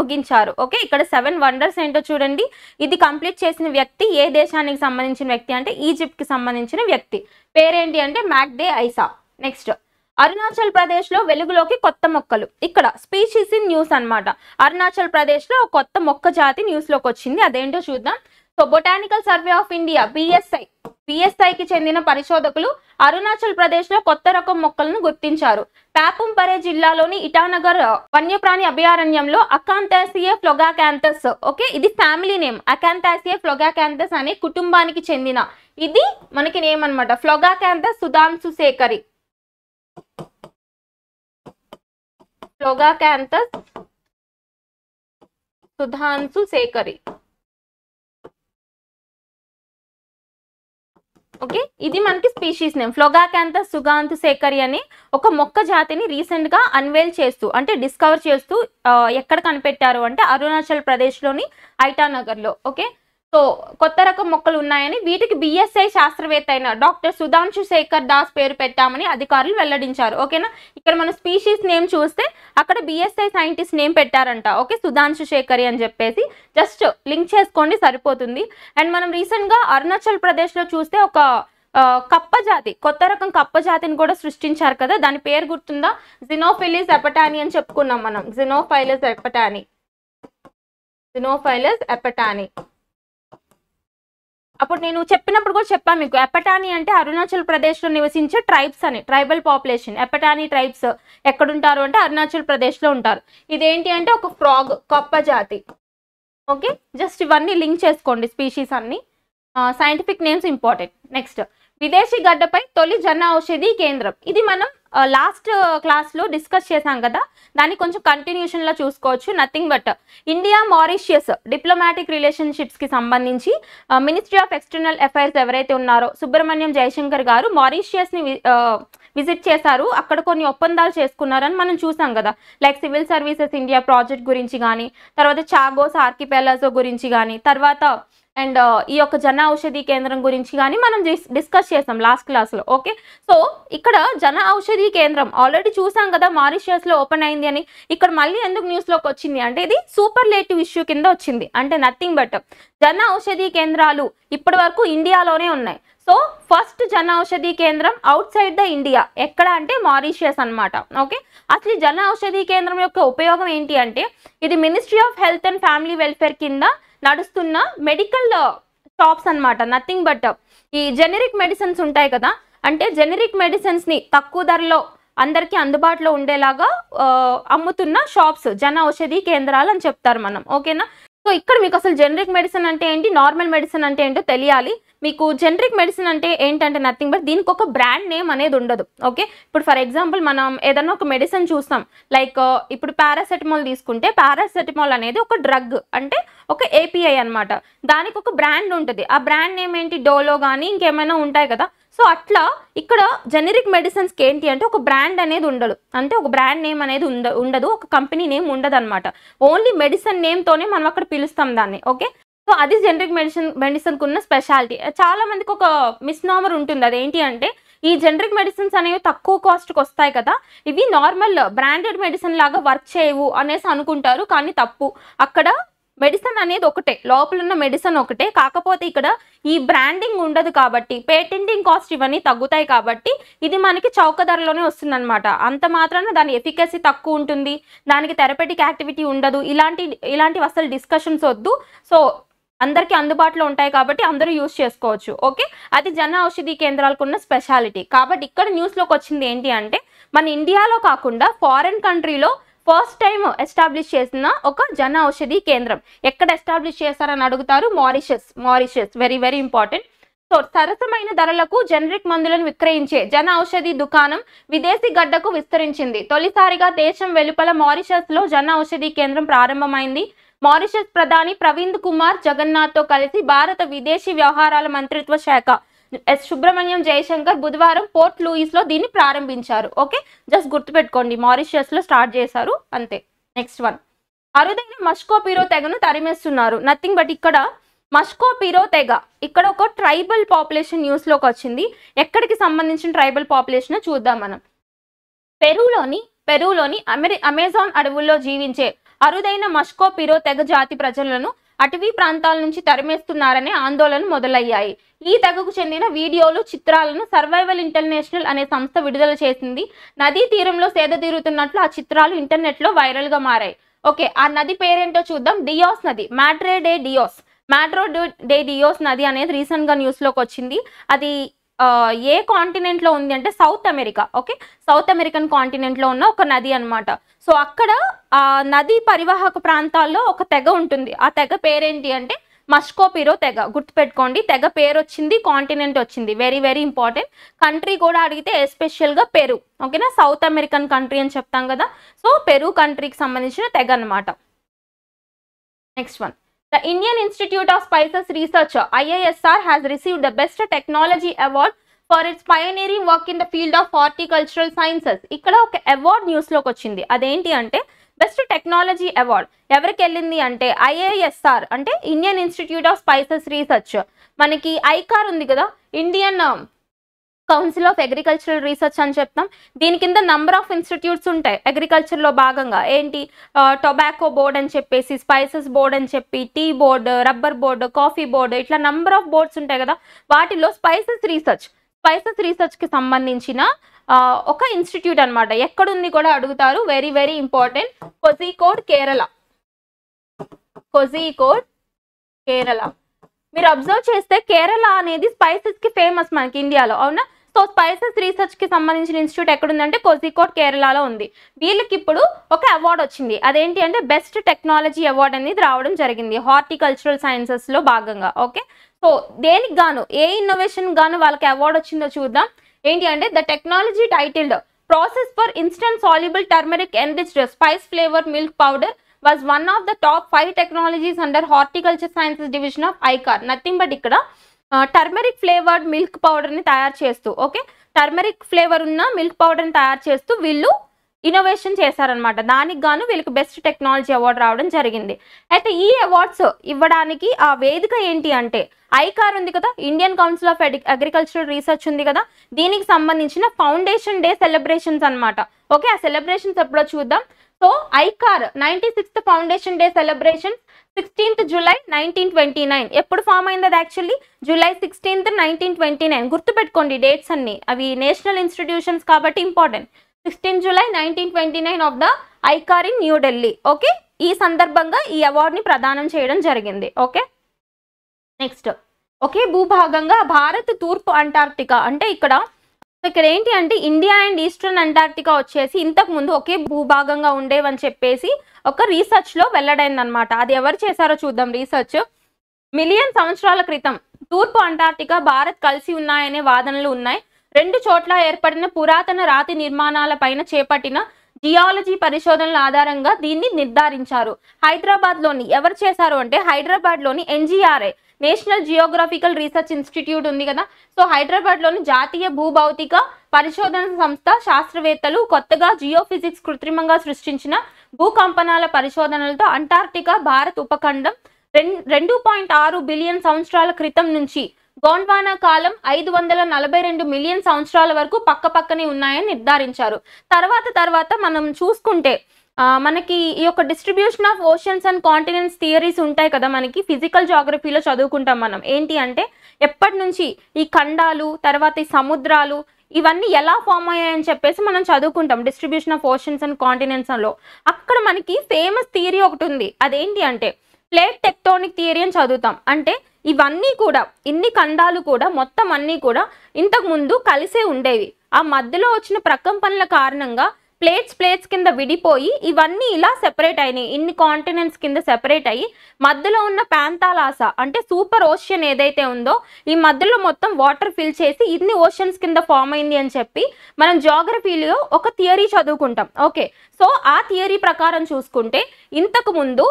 ముగించారు. ఓకే, ఇక్కడ 7 వండర్స్ ఏంటో చూడండి. ఇది కంప్లీట్ చేసిన వ్యక్తి ఏ దేశానికి సంబంధించిన వ్యక్తి అంటే ఈజిప్ట్కి సంబంధించిన వ్యక్తి. పేరేంటి అంటే మ్యాగ్దే ఐసా. నెక్స్ట్ అరుణాచల్ ప్రదేశ్లో వెలుగులోకి కొత్త మొక్కలు. ఇక్కడ స్పీషీస్ ఇన్ న్యూస్ అనమాట. అరుణాచల్ ప్రదేశ్లో కొత్త మొక్క జాతి న్యూస్లోకి వచ్చింది, అదేంటో చూద్దాం. So botanical survey of India BSI బిఎస్ఐకి చెందిన పరిశోధకులు అరుణాచల్ ప్రదేశ్ లో కొత్త రకం మొక్కలను గుర్తించారు. పాపుంపరే జిల్లాలోని ఇటానగర్ వన్యప్రాణి అభయారణ్యంలో అకాంతాసియే ఫ్లోగాకాంతస్, ఓకే, ఇది ఫ్యామిలీ నేమ్. అకాంతాసియే ఫ్లోగాకాంతస్ అనే కుటుంబానికి చెందిన ఇది మనకి నేమ్ అన్నమాట. ఫ్లోగాకాంతస్ సుధాంశు శేఖరి, ఫ్లోగాకాంతస్ సుధాంశు శేఖరి, ఓకే, ఇది మనకి స్పీషీస్ నేమ్. ఫ్లోగాకాంతస్ సుధాంశు శేఖరి అనే ఒక మొక్క జాతిని రీసెంట్ గా అన్వేల్ చేస్తూ అంటే డిస్కవర్ చేస్తూ ఎక్కడ కనిపెట్టారు అంటే అరుణాచల్ ప్రదేశ్ లోని ఐటానగర్ లో. ఓకే, సో కొత్త రకం మొక్కలు ఉన్నాయని వీటికి బిఎస్ఐ శాస్త్రవేత్త అయిన డాక్టర్ సుధాంశు శేఖర్ దాస్ పేరు పెట్టామని అధికారులు వెల్లడించారు. ఓకేనా, ఇక్కడ మన స్పీషీస్ నేమ్ చూస్తే అక్కడ బిఎస్ఐ సైంటిస్ట్ నేమ్ పెట్టారంట. ఓకే, సుధాంశు శేఖరి అని చెప్పేసి జస్ట్ లింక్ చేసుకోండి సరిపోతుంది. అండ్ మనం రీసెంట్ గా అరుణాచల్ ప్రదేశ్ లో చూస్తే ఒక కప్ప జాతి, కొత్త రకం కప్ప జాతిని కూడా సృష్టించారు కదా, దాని పేరు గుర్తుందా? జినోఫిలిస్ ఎపటాని అని చెప్పుకున్నాం మనం. జినోఫైలస్ ఎపటాని, జినోఫైలస్ ఎపటాని. అప్పుడు నేను చెప్పినప్పుడు కూడా చెప్పాను మీకు, ఎపటాని అంటే అరుణాచల్ ప్రదేశ్లో నివసించే ట్రైబ్స్ అని, ట్రైబల్ పాపులేషన్. ఎపటాని ట్రైబ్స్ ఎక్కడుంటారు అంటే అరుణాచల్ ప్రదేశ్లో ఉంటారు. ఇదేంటి అంటే ఒక ఫ్రాగ్, కప్ప జాతి. ఓకే, జస్ట్ ఇవన్నీ లింక్ చేసుకోండి స్పీషీస్ అన్ని. Scientific names important. నెక్స్ట్, విదేశీ గడ్డపై తొలి జన ఔషధి కేంద్రం. ఇది మనం లాస్ట్ క్లాస్లో డిస్కస్ చేశాం కదా, దాన్ని కొంచెం కంటిన్యూషన్లో చూసుకోవచ్చు. Nothing but India Mauritius diplomatic రిలేషన్షిప్స్కి సంబంధించి మినిస్ట్రీ ఆఫ్ ఎక్స్టర్నల్ అఫైర్స్ ఎవరైతే ఉన్నారో సుబ్రహ్మణ్యం జయశంకర్ గారు మారిషియస్ని విజిట్ చేశారు. అక్కడ కొన్ని ఒప్పందాలు చేసుకున్నారని మనం చూసాం కదా, like civil services India project గురించి కానీ, తర్వాత చాగోస్ ఆర్కిపెలాజో గురించి కానీ, తర్వాత అండ్ ఈ యొక్క జన ఔషధి కేంద్రం గురించి కానీ మనం డిస్కస్ చేసాం లాస్ట్ క్లాస్లో. ఓకే, సో ఇక్కడ జన ఔషధి కేంద్రం ఆల్రెడీ చూసాం కదా మారిషియస్లో ఓపెన్ అయింది అని. ఇక్కడ మళ్ళీ ఎందుకు న్యూస్లోకి వచ్చింది అంటే ఇది సూపర్లేటివ్ ఇష్యూ కింద వచ్చింది. అంటే నథింగ్ బట్ జన ఔషధి కేంద్రాలు ఇప్పటి వరకు ఇండియాలోనే ఉన్నాయి. సో ఫస్ట్ జన ఔషధి కేంద్రం అవుట్ సైడ్ ద ఇండియా ఎక్కడ అంటే మారిషియస్ అనమాట. ఓకే, అసలు జన ఔషధి కేంద్రం యొక్క ఉపయోగం ఏంటి అంటే ఇది ministry of health and family welfare కింద నడుస్తున్న మెడికల్ షాప్స్ అనమాట. నథింగ్ బట్ ఈ జెనరిక్ మెడిసిన్స్ ఉంటాయి కదా, అంటే జెనరిక్ మెడిసిన్స్ని తక్కువ ధరలో అందరికీ అందుబాటులో ఉండేలాగా అమ్ముతున్న షాప్స్ జన ఔషధి కేంద్రాలు అని చెప్తారు మనం. ఓకేనా, సో ఇక్కడ మీకు అసలు జెనరిక్ మెడిసిన్ అంటే ఏంటి, నార్మల్ మెడిసిన్ అంటే ఏంటో తెలియాలి. మీకు జెనరిక్ మెడిసిన్ అంటే ఏంటంటే నథింగ్ బట్ దీనికి ఒక బ్రాండ్ నేమ్ అనేది ఉండదు. ఓకే, ఇప్పుడు ఫర్ ఎగ్జాంపుల్ మనం ఏదైనా ఒక మెడిసిన్ చూస్తాం, లైక్ ఇప్పుడు పారాసెటమాల్ తీసుకుంటే పారాసెటమాల్ అనేది ఒక డ్రగ్, అంటే ఒక ఏపీఐ అనమాట. దానికి ఒక బ్రాండ్ ఉంటుంది. ఆ బ్రాండ్ నేమ్ ఏంటి, డోలో కానీ ఇంకేమైనా ఉంటాయి కదా. సో అట్లా ఇక్కడ జెనరిక్ మెడిసిన్స్కి ఏంటి అంటే ఒక బ్రాండ్ అనేది ఉండదు, అంటే ఒక బ్రాండ్ నేమ్ అనేది ఉండదు, ఒక కంపెనీ నేమ్ ఉండదు అనమాట. ఓన్లీ మెడిసిన్ నేమ్తోనే మనం అక్కడ పిలుస్తాం దాన్ని. ఓకే, సో అది జెనరిక్ మెడిసిన్కి ఉన్న స్పెషాలిటీ. చాలా మందికి ఒక మిస్నామర్ ఉంటుంది, అదేంటి అంటే ఈ జెనరిక్ మెడిసిన్స్ అనేవి తక్కువ కాస్ట్కి వస్తాయి కదా, ఇవి నార్మల్ బ్రాండెడ్ మెడిసిన్ లాగా వర్క్ చేయవు అనేసి అనుకుంటారు. కానీ తప్పు, అక్కడ మెడిసిన్ అనేది ఒకటే, లోపల ఉన్న మెడిసిన్ ఒకటే, కాకపోతే ఇక్కడ ఈ బ్రాండింగ్ ఉండదు కాబట్టి పేటెంటింగ్ కాస్ట్ ఇవన్నీ తగ్గుతాయి కాబట్టి ఇది మనకి చౌక ధరలోనే వస్తుంది అనమాట. అంత మాత్రాన దాని ఎఫికసీ తక్కువ ఉంటుంది, దానికి థెరపెటిక్ యాక్టివిటీ ఉండదు, ఇలాంటివి అసలు డిస్కషన్స్ వద్దు. సో అందరికీ అందుబాటులో ఉంటాయి కాబట్టి అందరూ యూజ్ చేసుకోవచ్చు. ఓకే, అది జన ఔషధి కేంద్రాలకు ఉన్న స్పెషాలిటీ. కాబట్టి ఇక్కడ న్యూస్లోకి వచ్చింది ఏంటి అంటే మన ఇండియాలో కాకుండా ఫారెన్ కంట్రీలో ఫస్ట్ టైం ఎస్టాబ్లిష్ చేసిన ఒక జన ఔషధి కేంద్రం. ఎక్కడ ఎస్టాబ్లిష్ చేశారని అడుగుతారు, Mauritius. Very very important. So సరసమైన ధరలకు జెనరిక్ మందులను విక్రయించే జన ఔషధి దుకాణం విదేశీ గడ్డకు విస్తరించింది. తొలిసారిగా దేశం వెలుపల మారిషస్లో జన ఔషధి కేంద్రం ప్రారంభమైంది. మారిషస్ ప్రధాని ప్రవీణ్ కుమార్ జగన్నాథ్తో కలిసి భారత విదేశీ వ్యవహారాల మంత్రిత్వ శాఖ సుబ్రహ్మణ్యం జయశంకర్ బుధవారం పోర్ట్ లూయిస్లో దీన్ని ప్రారంభించారు. ఓకే, జస్ట్ గుర్తుపెట్టుకోండి, మారిషియస్లో స్టార్ట్ చేశారు అంతే. నెక్స్ట్ వన్, అరుదైన మస్కో పిరో తెగను తరిమేస్తున్నారు. నథింగ్ బట్ ఇక్కడ మస్కో పిరో తెగ, ఇక్కడ ఒక ట్రైబల్ పాపులేషన్ న్యూస్లోకి వచ్చింది. ఎక్కడికి సంబంధించిన ట్రైబల్ పాపులేషన్ చూద్దాం మనం. పెరూలోని అమెజాన్ అడవుల్లో జీవించే అరుదైన మస్కో పిరో తెగ జాతి ప్రజలను అటవీ ప్రాంతాల నుంచి తరిమేస్తున్నారనే ఆందోళన మొదలయ్యాయి. ఈ తెగకు చెందిన వీడియోలు, చిత్రాలను సర్వైవల్ ఇంటర్నేషనల్ అనే సంస్థ విడుదల చేసింది. నదీ తీరంలో సేద తీరుతున్నట్లు ఆ చిత్రాలు ఇంటర్నెట్లో వైరల్గా మారాయి. ఓకే, ఆ నది పేరేంటో చూద్దాం. డియోస్ నది, Madre de Dios. Madre de Dios నది అనేది రీసెంట్గా న్యూస్లోకి వచ్చింది. అది ఏ కాంటినెంట్లో ఉంది అంటే South America. Okay, South American కాంటినెంట్లో ఉన్న ఒక నది అనమాట. సో అక్కడ నది పరివాహక ప్రాంతాల్లో ఒక తెగ ఉంటుంది. ఆ తెగ పేరేంటి అంటే మస్కోపిరో తెగ. గుర్తుపెట్టుకోండి, తెగ పేరు వచ్చింది, కాంటినెంట్ వచ్చింది. Very very important. కంట్రీ కూడా అడిగితే ఎస్పెషల్గా పెరు. ఓకేనా, సౌత్ అమెరికన్ కంట్రీ అని చెప్తాం కదా. సో పెరు కంట్రీకి సంబంధించిన తెగ అనమాట. Next one, the Indian Institute of Spices Research IISR has received the Best Technology Award for its pioneering work in the field of horticultural sciences. ఇక్కడ ఒక అవార్డ్ న్యూస్లోకి వచ్చింది. అదేంటి అంటే బెస్ట్ టెక్నాలజీ అవార్డ్ ఎవరికి వెళ్ళింది అంటే ఐఐఎస్ఆర్ అంటే Indian institute of spices research. మనకి ఐకార్ ఉంది కదా, Indian council of agricultural research అని చెప్తాం. దీని కింద నంబర్ ఆఫ్ ఇన్స్టిట్యూట్స్ ఉంటాయి అగ్రికల్చర్లో భాగంగా. ఏంటి, టొబాకో బోర్డ్ అని చెప్పేసి, స్పైసెస్ బోర్డ్ అని చెప్పి, tea board, rubber board, coffee board, ఇట్లా నంబర్ ఆఫ్ బోర్డ్స్ ఉంటాయి కదా. వాటిలో స్పైసెస్ రీసెర్చ్కి సంబంధించిన ఒక ఇన్స్టిట్యూట్ అనమాట. ఎక్కడుంది కూడా అడుగుతారు, very very important. Kozhikode Kerala. మీరు అబ్జర్వ్ చేస్తే కేరళ అనేది స్పైసెస్కి ఫేమస్ మనకి ఇండియాలో, అవునా. సో స్పైసెస్ రీసెర్చ్కి సంబంధించిన ఇన్స్టిట్యూట్ ఎక్కడుందంటే కోజికోడ్ కేరళలో ఉంది. వీళ్ళకి ఇప్పుడు ఒక అవార్డు వచ్చింది. అదేంటి అంటే బెస్ట్ టెక్నాలజీ అవార్డు అనేది రావడం జరిగింది హార్టికల్చరల్ సైన్సెస్లో భాగంగా. ఓకే, సో దేనికి గాను, ఏ ఇన్నోవేషన్ గాను వాళ్ళకి అవార్డు వచ్చిందో చూద్దాం. ఏంటి అంటే the technology titled process for instant soluble turmeric enriched spice flavour milk powder was one of the top 5 technologies under Horticulture Sciences Division of ICAR. Nothing but ఇక్కడ turmeric flavoured milk పౌడర్ని తయారు చేస్తూ, okay, turmeric flavour ఉన్న milk పౌడర్ని తయారు చేస్తూ వీళ్ళు innovation చేశారనమాట. దానికి గాను వీళ్ళకి బెస్ట్ టెక్నాలజీ అవార్డు రావడం జరిగింది. అయితే ఈ అవార్డ్స్ ఇవ్వడానికి ఆ వేదిక ఏంటి అంటే ఐకార్ ఉంది కదా, Indian council of agricultural research ఉంది కదా, దీనికి సంబంధించిన ఫౌండేషన్ డే సెలబ్రేషన్స్ అనమాట. ఓకే, ఆ సెలబ్రేషన్స్ ఎప్పుడో చూద్దాం. So ICAR 96th foundation day celebration 16th July 1929. ఎప్పుడు ఫామ్ అయింది అది యాక్చువల్లీ July 16th 1929. గుర్తుపెట్టుకోండి డేట్స్ అన్ని, అవి నేషనల్ ఇన్స్టిట్యూషన్స్ కాబట్టి important. 16 July 1929 of the ICAR in new Delhi. Okay, ఈ సందర్భంగా ఈ అవార్డుని ప్రదానం చేయడం జరిగింది. ఓకే, నెక్స్ట్, ఒకే భూభాగంగా భారత్ తూర్పు అంటార్క్టికా అంటే ఇక్కడ ఏంటి అంటే ఇండియా అండ్ ఈస్టర్న్ అంటార్క్టికా వచ్చేసి ఇంతకు ముందు ఒకే భూభాగంగా ఉండేవని చెప్పేసి ఒక రీసెర్చ్లో వెల్లడైందనమాట. అది ఎవరు చేశారో చూద్దాం. రీసెర్చ్ మిలియన్ సంవత్సరాల క్రితం తూర్పు అంటార్క్టికా భారత్ కలిసి ఉన్నాయనే వాదనలు ఉన్నాయి. 2 చోట్ల ఏర్పడిన పురాతన రాతి నిర్మాణాల పైన చేపట్టిన జియాలజీ పరిశోధనల ఆధారంగా దీన్ని నిర్ధారించారు. హైదరాబాద్లోని ఎవరు చేశారు అంటే హైదరాబాద్లోని NGRI national geographical research institute ఉంది కదా. సో హైదరాబాద్లోని జాతీయ భూభౌతిక పరిశోధన సంస్థ శాస్త్రవేత్తలు కొత్తగా జియోఫిజిక్స్ కృత్రిమంగా సృష్టించిన భూకంపనాల పరిశోధనలతో అంటార్క్టికా భారత్ ఉపఖండం 2.6 బిలియన్ సంవత్సరాల క్రితం నుంచి గోండ్వానా కాలం 542 మిలియన్ సంవత్సరాల వరకు పక్కపక్కనే ఉన్నాయని నిర్ధారించారు. తర్వాత మనం చూసుకుంటే మనకి ఈ యొక్క distribution of oceans and continents theories ఉంటాయి కదా, మనకి ఫిజికల్ జాగ్రఫీలో చదువుకుంటాం మనం. ఏంటి అంటే ఎప్పటి నుంచి ఈ ఖండాలు, తర్వాత ఈ సముద్రాలు ఇవన్నీ ఎలా ఫామ్ అయ్యాయని చెప్పేసి మనం చదువుకుంటాం డిస్ట్రిబ్యూషన్ ఆఫ్ ఓషన్స్ అండ్ కాంటినెంట్స్లో. అక్కడ మనకి ఫేమస్ థియరీ ఒకటి ఉంది. అదేంటి అంటే ప్లేట్ టెక్టోనిక్ థియరీ అని చదువుతాం. అంటే ఇవన్నీ కూడా, ఇన్ని ఖండాలు కూడా మొత్తం అన్నీ కూడా ఇంతకు ముందు కలిసే ఉండేవి. ఆ మధ్యలో వచ్చిన ప్రకంపనల కారణంగా ప్లేట్స్ కింద విడిపోయి ఇవన్నీ ఇలా సెపరేట్ అయినాయి. ఇన్ని కాంటినెంట్స్ కింద సెపరేట్ అయ్యి మధ్యలో ఉన్న ప్యాంతాలాస అంటే సూపర్ ఓషన్ ఏదైతే ఉందో ఈ మధ్యలో మొత్తం వాటర్ ఫిల్ చేసి ఇన్ని ఓషన్స్ కింద ఫామ్ అయింది అని చెప్పి మనం జాగ్రఫీలో ఒక థియరీ చదువుకుంటాం. ఓకే, సో ఆ థియరీ ప్రకారం చూసుకుంటే ఇంతకు ముందు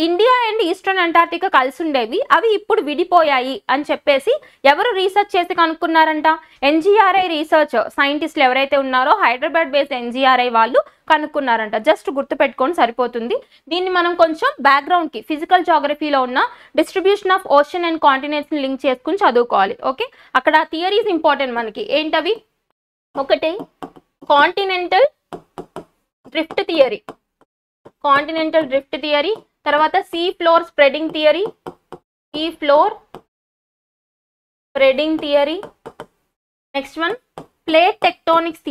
ఇండియా అండ్ ఈస్టర్న్ అంటార్క్టికా కలిసి ఉండేవి, అవి ఇప్పుడు విడిపోయాయి అని చెప్పేసి ఎవరు రీసెర్చ్ చేసి కనుక్కున్నారంట? NGRI రీసెర్చ్ సైంటిస్టులు ఎవరైతే ఉన్నారో హైదరాబాద్ బేస్డ్ NGRI వాళ్ళు కనుక్కున్నారంట. జస్ట్ గుర్తుపెట్టుకొని సరిపోతుంది. దీన్ని మనం కొంచెం బ్యాక్గ్రౌండ్కి ఫిజికల్ జాగ్రఫీలో ఉన్న డిస్ట్రిబ్యూషన్ ఆఫ్ ఓషన్ అండ్ కాంటినెంట్స్ని లింక్ చేసుకుని చదువుకోవాలి. ఓకే, అక్కడ థియరీస్ ఇంపార్టెంట్ మనకి. ఏంటవి? ఒకటి కాంటినెంటల్ డ్రిఫ్ట్ థియరీ, తర్వాత sea floor spreading theory, next one plate tectonics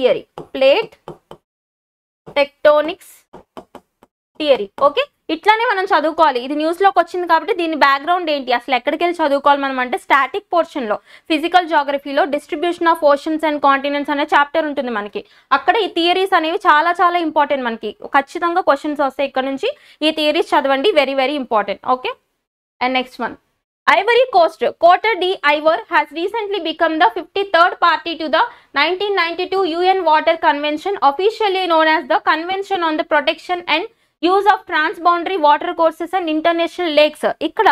theory. Okay, ఇట్లానే మనం చదువుకోవాలి. ఇది న్యూస్లోకి వచ్చింది కాబట్టి దీని బ్యాక్గ్రౌండ్ ఏంటి, అసలు ఎక్కడికి వెళ్ళి చదువుకోవాలి మనం అంటే స్టాటిక్ పోర్షన్లో ఫిజికల్ జాగ్రఫీలో distribution of oceans and continents అనే చాప్టర్ ఉంటుంది మనకి. అక్కడ ఈ థియరీస్ అనేవి చాలా చాలా ఇంపార్టెంట్, మనకి ఖచ్చితంగా క్వశ్చన్స్ వస్తాయి ఇక్కడ నుంచి. ఈ థియరీస్ చదవండి, very very important. Okay, and next one, Ivory Coast, Cote d'Ivoire has recently become the 53rd party to the 1992 UN Water Convention, officially known as the Convention on the Protection and Use of Transboundary Water Courses and International Lakes. ఇక్కడ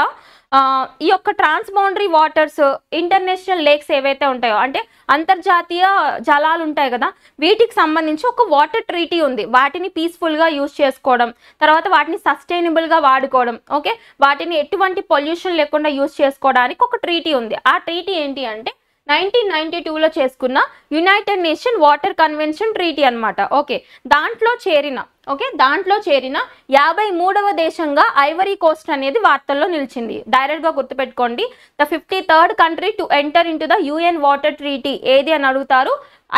ఈ యొక్క transboundary waters, international lakes ఏవైతే ఉంటాయో అంటే అంతర్జాతీయ జలాలు ఉంటాయి కదా, వీటికి సంబంధించి ఒక వాటర్ ట్రీటీ ఉంది. వాటిని పీస్ఫుల్గా యూజ్ చేసుకోవడం, తర్వాత వాటిని సస్టైనబుల్గా వాడుకోవడం, ఓకే, వాటిని ఎటువంటి పొల్యూషన్ లేకుండా యూజ్ చేసుకోవడానికి ఒక ట్రీటీ ఉంది. ఆ ట్రీటీ ఏంటి అంటే 1992లో చేసుకున్న United nation water convention treaty అనమాట. ఓకే, దాంట్లో చేరిన 53వ దేశంగా ఐవరీ కోస్ట్ అనేది వార్తల్లో నిలిచింది. డైరెక్ట్గా గుర్తుపెట్టుకోండి, the 53rd country to enter in to the UN water treaty ఏది అని అడుగుతారు,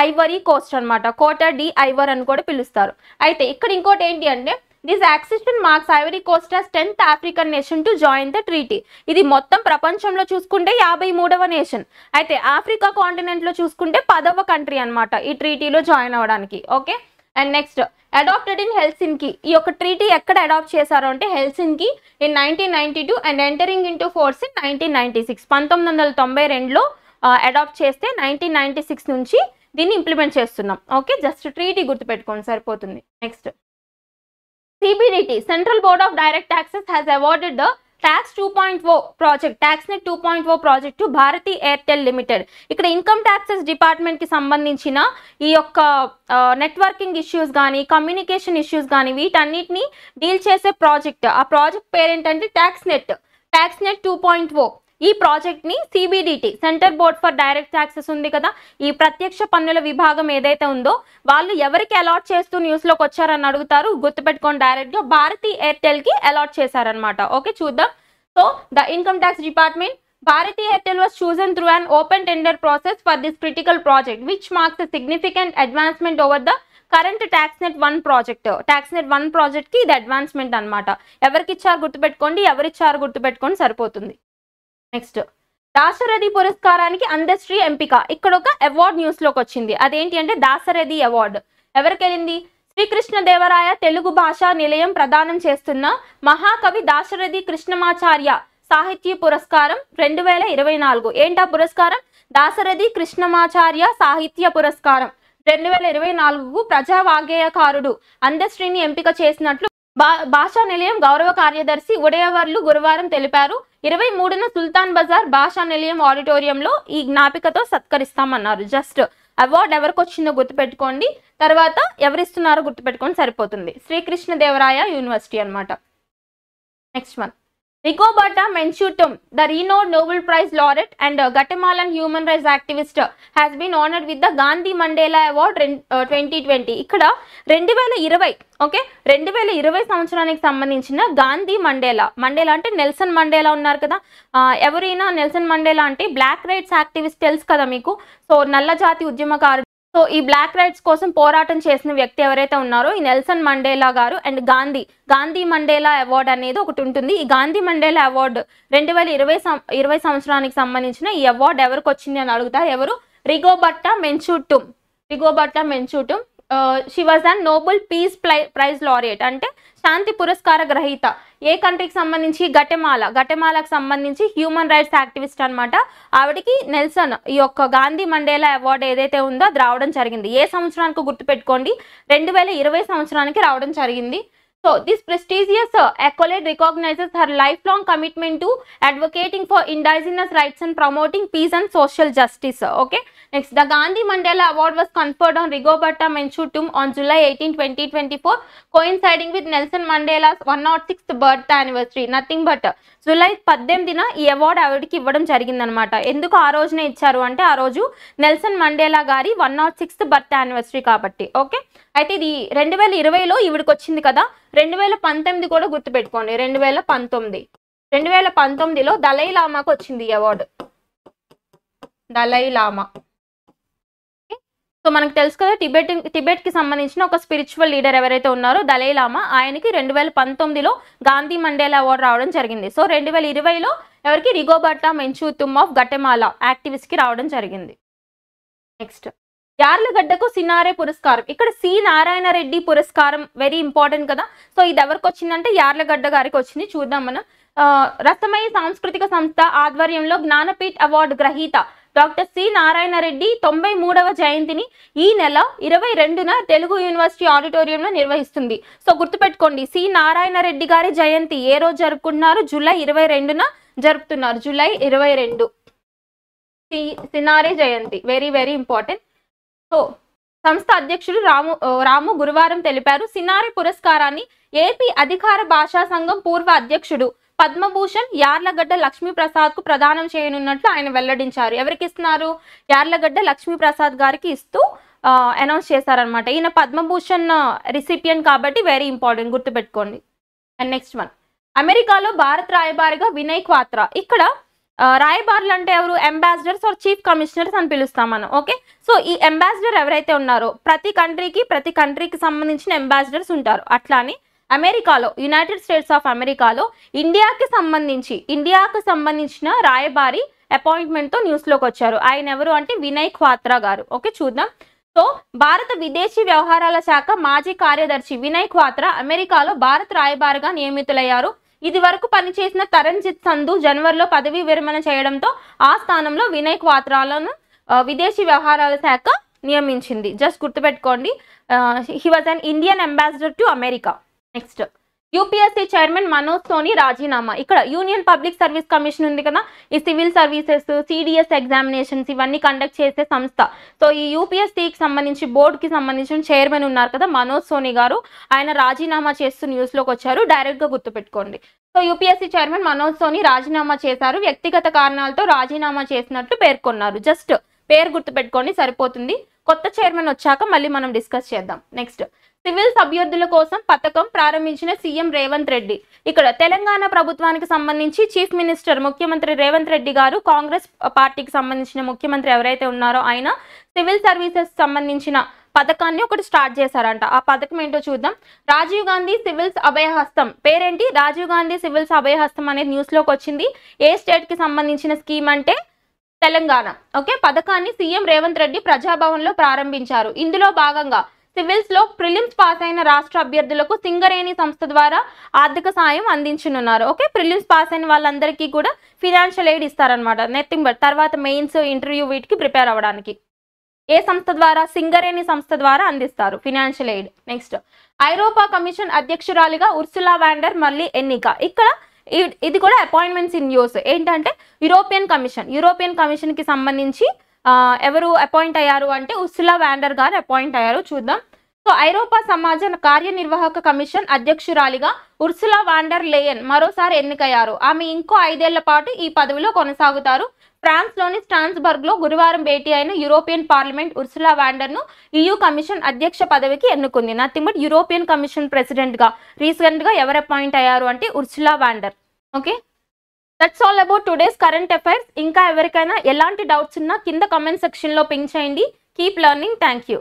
ఐవరీ కోస్ట్ అనమాట. కోట డి ఐవర్ అని కూడా పిలుస్తారు. అయితే ఇక్కడ ఇంకోటి ఏంటి అంటే this accession marks Ivory Coast as 10th African nation to join the treaty. ఇది మొత్తం ప్రపంచంలో చూసుకుంటే 53వ నేషన్, అయితే ఆఫ్రికా కాంటినెంట్లో చూసుకుంటే 10వ కంట్రీ అనమాట ఈ ట్రీటీలో జాయిన్ అవ్వడానికి. Okay, and next, adopted in Helsinki. ఈ యొక్క ట్రీటీ ఎక్కడ అడాప్ట్ చేశారు అంటే Helsinki in 1992 and entering into force in 1996. 1992లో అడాప్ట్ చేస్తే 1996 నుంచి దీన్ని ఇంప్లిమెంట్ చేస్తున్నాం. ఓకే, జస్ట్ ట్రీటీ గుర్తుపెట్టుకోండి సరిపోతుంది. Next, CBDT, Central Board of Direct Taxes, has awarded the Tax 2.0 project, TaxNet 2.0 project to Bharti Airtel Limited. ఇక్కడ income taxes డిపార్ట్మెంట్కి సంబంధించిన ఈ యొక్క నెట్వర్కింగ్ ఇష్యూస్ కానీ కమ్యూనికేషన్ ఇష్యూస్ కానీ వీటన్నిటిని డీల్ చేసే ప్రాజెక్ట్. ఆ ప్రాజెక్ట్ పేరేంటంటే TaxNet 2.0. ఈ ప్రాజెక్ట్ని CBDT, centre board for direct taxes ఉంది కదా, ఈ ప్రత్యక్ష పన్నుల విభాగం ఏదైతే ఉందో వాళ్ళు ఎవరికి అలాట్ చేస్తూ న్యూస్లోకి వచ్చారని అడుగుతారు. గుర్తుపెట్టుకోండి, డైరెక్ట్గా భారతీ ఎయిర్టెల్కి అలాట్ చేశారనమాట. ఓకే, చూద్దాం. So the income tax department, Bharti Airtel was chosen through an open tender process for this critical project, which marks a significant advancement over the current TaxNet 1 project. TaxNet 1 ప్రాజెక్ట్కి ఇది advancement అనమాట. ఎవరికి ఇచ్చారు గుర్తుపెట్టుకోండి, ఎవరిచ్చారు గుర్తుపెట్టుకోండి సరిపోతుంది. నెక్స్ట్, దాశరథి పురస్కారానికి అందశ్రీ ఎంపిక. ఇక్కడ ఒక అవార్డ్ న్యూస్లోకి వచ్చింది, అదేంటి అంటే దాశరథి అవార్డు ఎవరికి వెళ్ళింది, శ్రీకృష్ణదేవరాయ తెలుగు భాషా నిలయం ప్రదానం చేస్తున్న మహాకవి దాశరథి కృష్ణమాచార్య సాహిత్య పురస్కారం 2024. ఏంటా పురస్కారం, దాశరథి కృష్ణమాచార్య సాహిత్య పురస్కారం 2024కు ప్రజా వాగ్గేయకారుడు అందశ్రీని ఎంపిక చేసినట్లు భాషా నిలయం గౌరవ కార్యదర్శి ఉదయవర్లు గురువారం తెలిపారు. 23న సుల్తాన్ బజార్ భాషా నిలయం ఆడిటోరియంలో ఈ జ్ఞాపికతో సత్కరిస్తామన్నారు. జస్ట్ అవార్డు ఎవరికి వచ్చిందో గుర్తుపెట్టుకోండి, తర్వాత ఎవరిస్తున్నారో గుర్తుపెట్టుకోండి సరిపోతుంది. శ్రీకృష్ణదేవరాయ యూనివర్సిటీ అనమాట. Next one, Rigoberta Menchutum, the renowned Nobel Prize laureate and Guatemalan human rights activist, has been honored with the Gandhi Mandela Award 2020. ఇక్కడ 2020, ఓకే, 2020 సంవత్సరానికి సంబంధించిన గాంధీ మండేలా అంటే నెల్సన్ మండేలా ఉన్నారు కదా, ఎవరైనా నెల్సన్ మండేలా అంటే బ్లాక్ రైట్స్ యాక్టివిస్ట్ తెలుసు కదా మీకు. సో నల్ల జాతి ఉద్యమకారుడు. సో ఈ బ్లాక్ రైట్స్ కోసం పోరాటం చేసిన వ్యక్తి ఎవరైతే ఉన్నారో ఈ నెల్సన్ మండేలా గారు. అండ్ గాంధీ మండేలా అవార్డు అనేది ఒకటి ఉంటుంది. ఈ గాంధీ మండేలా అవార్డు 2020 సంవత్సరానికి సంబంధించిన ఈ అవార్డు ఎవరికి వచ్చింది అని అడుగుతారు. ఎవరు, Rigoberta Menchu Tum. She was and Nobel peace prize laureate అంటే శాంతి పురస్కార గ్రహీత. ఏ కంట్రీకి సంబంధించి, గటెమాలాకు సంబంధించి హ్యూమన్ రైట్స్ యాక్టివిస్ట్ అనమాట. ఆవిడకి నెల్సన్ ఈ యొక్క గాంధీ మండేలా అవార్డు ఏదైతే ఉందో అది రావడం జరిగింది. ఏ సంవత్సరానికి గుర్తుపెట్టుకోండి, 2020 సంవత్సరానికి రావడం జరిగింది. So this prestigious accolade recognizes her lifelong commitment to advocating for indigenous rights and promoting peace and social justice. Okay. Next, the Gandhi Mandela Award was conferred on Rigoberta Menchutum on July 18, 2024, coinciding with Nelson Mandela's 106th birth anniversary. Nothing but July 18న ఈ award ఆవిడకి ఇవ్వడం జరిగిందనమాట. ఎందుకు ఆ రోజునే ఇచ్చారు అంటే ఆ రోజు నెల్సన్ మండేలా గారి 106th బర్త్ యానివర్సరీ కాబట్టి. ఓకే, అయితే ఇది 2020లో ఈవిడికి వచ్చింది కదా. 2019 కూడా గుర్తుపెట్టుకోండి, 2019లో దలై లామాకు వచ్చింది ఈ అవార్డు. దలై లామా సో మనకు తెలుసు కదా, టిబెట్కి సంబంధించిన ఒక స్పిరిచువల్ లీడర్ ఎవరైతే ఉన్నారో దలైలామా, ఆయనకి 2019లో గాంధీ మండేలా అవార్డు రావడం జరిగింది. సో 2020లో ఎవరికి, రిగోబర్టా మెంచూతుమ్ ఆఫ్ గటెమాలా యాక్టివిస్ట్కి రావడం జరిగింది. నెక్స్ట్, యార్లగడ్డకు సినారే పురస్కారం. ఇక్కడ సి నారాయణ రెడ్డి పురస్కారం వెరీ ఇంపార్టెంట్ కదా. సో ఇది ఎవరికి వచ్చిందంటే యార్లగడ్డ గారికి వచ్చింది. చూద్దాం మనం. రసమయ సాంస్కృతిక సంస్థ ఆధ్వర్యంలో జ్ఞానపీఠ్ అవార్డు గ్రహీత డాక్టర్ సి నారాయణ రెడ్డి 93వ జయంతిని ఈ నెల 22న తెలుగు యూనివర్సిటీ ఆడిటోరియంలో నిర్వహిస్తుంది. సో గుర్తుపెట్టుకోండి, సి నారాయణ రెడ్డి గారి జయంతి ఏ రోజు జరుపుకుంటున్నారు, జూలై 22న జరుపుతున్నారు. జూలై 22 సినారే జయంతి, వెరీ వెరీ ఇంపార్టెంట్. సో సంస్థ అధ్యక్షుడు రాము గురువారం తెలిపారు. సినారే పురస్కారాన్ని ఏపీ అధికార భాషా సంఘం పూర్వ అధ్యక్షుడు పద్మభూషణ్ యార్లగడ్డ లక్ష్మీప్రసాద్ కు ప్రదానం చేయనున్నట్లు ఆయన వెల్లడించారు. ఎవరికి ఇస్తున్నారు, యార్లగడ్డ లక్ష్మీప్రసాద్ గారికి ఇస్తూ అనౌన్స్ చేశారనమాట. ఈయన పద్మభూషణ్ రిసిపియన్ కాబట్టి వెరీ ఇంపార్టెంట్, గుర్తుపెట్టుకోండి. అండ్ నెక్స్ట్ వన్, అమెరికాలో భారత్ రాయబారిగా వినయ్ క్వాత్రా. ఇక్కడ రాయబారులు అంటే ఎవరు, అంబాసిడర్స్ ఆర్ చీఫ్ కమిషనర్స్ అని పిలుస్తాం మనం. ఓకే, సో ఈ అంబాసిడర్ ఎవరైతే ఉన్నారో ప్రతి కంట్రీకి సంబంధించిన అంబాసిడర్స్ ఉంటారు. అట్లానే అమెరికాలో, యునైటెడ్ స్టేట్స్ ఆఫ్ అమెరికాలో ఇండియాకి సంబంధించిన రాయబారి అపాయింట్మెంట్తో న్యూస్లోకి వచ్చారు. ఆయన ఎవరు అంటే వినయ్ క్వాత్రా గారు. ఓకే, చూద్దాం. సో భారత విదేశీ వ్యవహారాల శాఖ మాజీ కార్యదర్శి వినయ్ క్వాత్రా అమెరికాలో భారత్ రాయబారిగా నియమితులయ్యారు. ఇది వరకు పనిచేసిన తరణ్జిత్ సంధు జనవరిలో పదవీ విరమణ చేయడంతో ఆ స్థానంలో వినయ్ క్వాత్రాలను విదేశీ వ్యవహారాల శాఖ నియమించింది. జస్ట్ గుర్తుపెట్టుకోండి, he was an Indian ambassador to America. Next, UPSC chairman Manoj Soni రాజీనామా. ఇక్కడ యూనియన్ పబ్లిక్ సర్వీస్ కమిషన్ ఉంది కదా, ఈ సివిల్ సర్వీసెస్, సిడిఎస్ ఎగ్జామినేషన్స్ ఇవన్నీ కండక్ట్ చేసే సంస్థ. సో ఈ యూపీఎస్సీకి సంబంధించి బోర్డుకి సంబంధించిన చైర్మన్ ఉన్నారు కదా మనోజ్ సోని గారు, ఆయన రాజీనామా చేస్తూ న్యూస్లోకి వచ్చారు. డైరెక్ట్గా గుర్తుపెట్టుకోండి. So UPSC chairman Manoj Soni రాజీనామా చేశారు. వ్యక్తిగత కారణాలతో రాజీనామా చేసినట్లు పేర్కొన్నారు. జస్ట్ పేరు గుర్తుపెట్టుకోండి సరిపోతుంది. కొత్త చైర్మన్ వచ్చాక మళ్ళీ మనం డిస్కస్ చేద్దాం. నెక్స్ట్, సివిల్స్ అభ్యర్థుల కోసం పథకం ప్రారంభించిన సీఎం రేవంత్ రెడ్డి. ఇక్కడ తెలంగాణ ప్రభుత్వానికి సంబంధించి చీఫ్ మినిస్టర్ ముఖ్యమంత్రి రేవంత్ రెడ్డి గారు, కాంగ్రెస్ పార్టీకి సంబంధించిన ముఖ్యమంత్రి ఎవరైతే ఉన్నారో ఆయన సివిల్ సర్వీసెస్ సంబంధించిన పథకాన్ని ఒకటి స్టార్ట్ చేశారంట. ఆ పథకం ఏంటో చూద్దాం. రాజీవ్ గాంధీ సివిల్స్ అభయహస్తం. పేరేంటి, రాజీవ్ గాంధీ సివిల్స్ అభయహస్తం అనేది న్యూస్లోకి వచ్చింది. ఏ స్టేట్కి సంబంధించిన స్కీమ్ అంటే తెలంగాణ. ఓకే, పథకాన్ని సీఎం రేవంత్ రెడ్డి ప్రజాభవన్లో ప్రారంభించారు. ఇందులో భాగంగా సివిల్స్ లో ప్రిలిమ్స్ పాస్ అయిన రాష్ట్ర అభ్యర్థులకు సింగరేణి సంస్థ ద్వారా ఆర్థిక సాయం అందించనున్నారు. ఓకే, ప్రిలిమ్స్ పాస్ అయిన వాళ్ళందరికీ కూడా ఫినాన్షియల్ ఎయిడ్ ఇస్తారనమాట. నథింగ్ బట్ తర్వాత మెయిన్స్, ఇంటర్వ్యూ వీటికి ప్రిపేర్ అవ్వడానికి ఏ సంస్థ ద్వారా, సింగరేణి సంస్థ ద్వారా అందిస్తారు ఫినాన్షియల్ ఎయిడ్. నెక్స్ట్, ఐరోపా కమిషన్ అధ్యక్షురాలిగా ఉర్సులా వాండర్ మళ్ళీ ఎన్నిక. ఇక్కడ ఇది కూడా అపాయింట్మెంట్స్ ఇన్ న్యూస్. ఏంటంటే యూరోపియన్ కమిషన్ కి సంబంధించి ఎవరు అపాయింట్ అయ్యారు అంటే ఉర్సులా వాండర్ గారు అపాయింట్ అయ్యారు. చూద్దాం. సో ఐరోపా సమాజ కార్యనిర్వాహక కమిషన్ అధ్యక్షురాలిగా ఉర్సులా వాండర్ లేయన్ మరోసారి ఎన్నికయ్యారు. ఆమె ఇంకో 5 ఏళ్ల పాటు ఈ పదవిలో కొనసాగుతారు. ఫ్రాన్స్ లోని స్ట్రాస్బర్గ్ లో గురువారం భేటీ అయిన యూరోపియన్ పార్లమెంట్ ఉర్సులా వాండర్ ను EU కమిషన్ అధ్యక్ష పదవికి ఎన్నుకుంది. Nothing but European commission president గా రీసెంట్ గా ఎవరు అపాయింట్ అయ్యారు అంటే Ursula Vander. Okay, that's all about today's current affairs. ఇంకా ఎవరికైనా ఎలాంటి డౌట్స్ ఉన్నా కింద కమెంట్ సెక్షన్ లో పింక్ చేయండి. Keep learning. Thank you.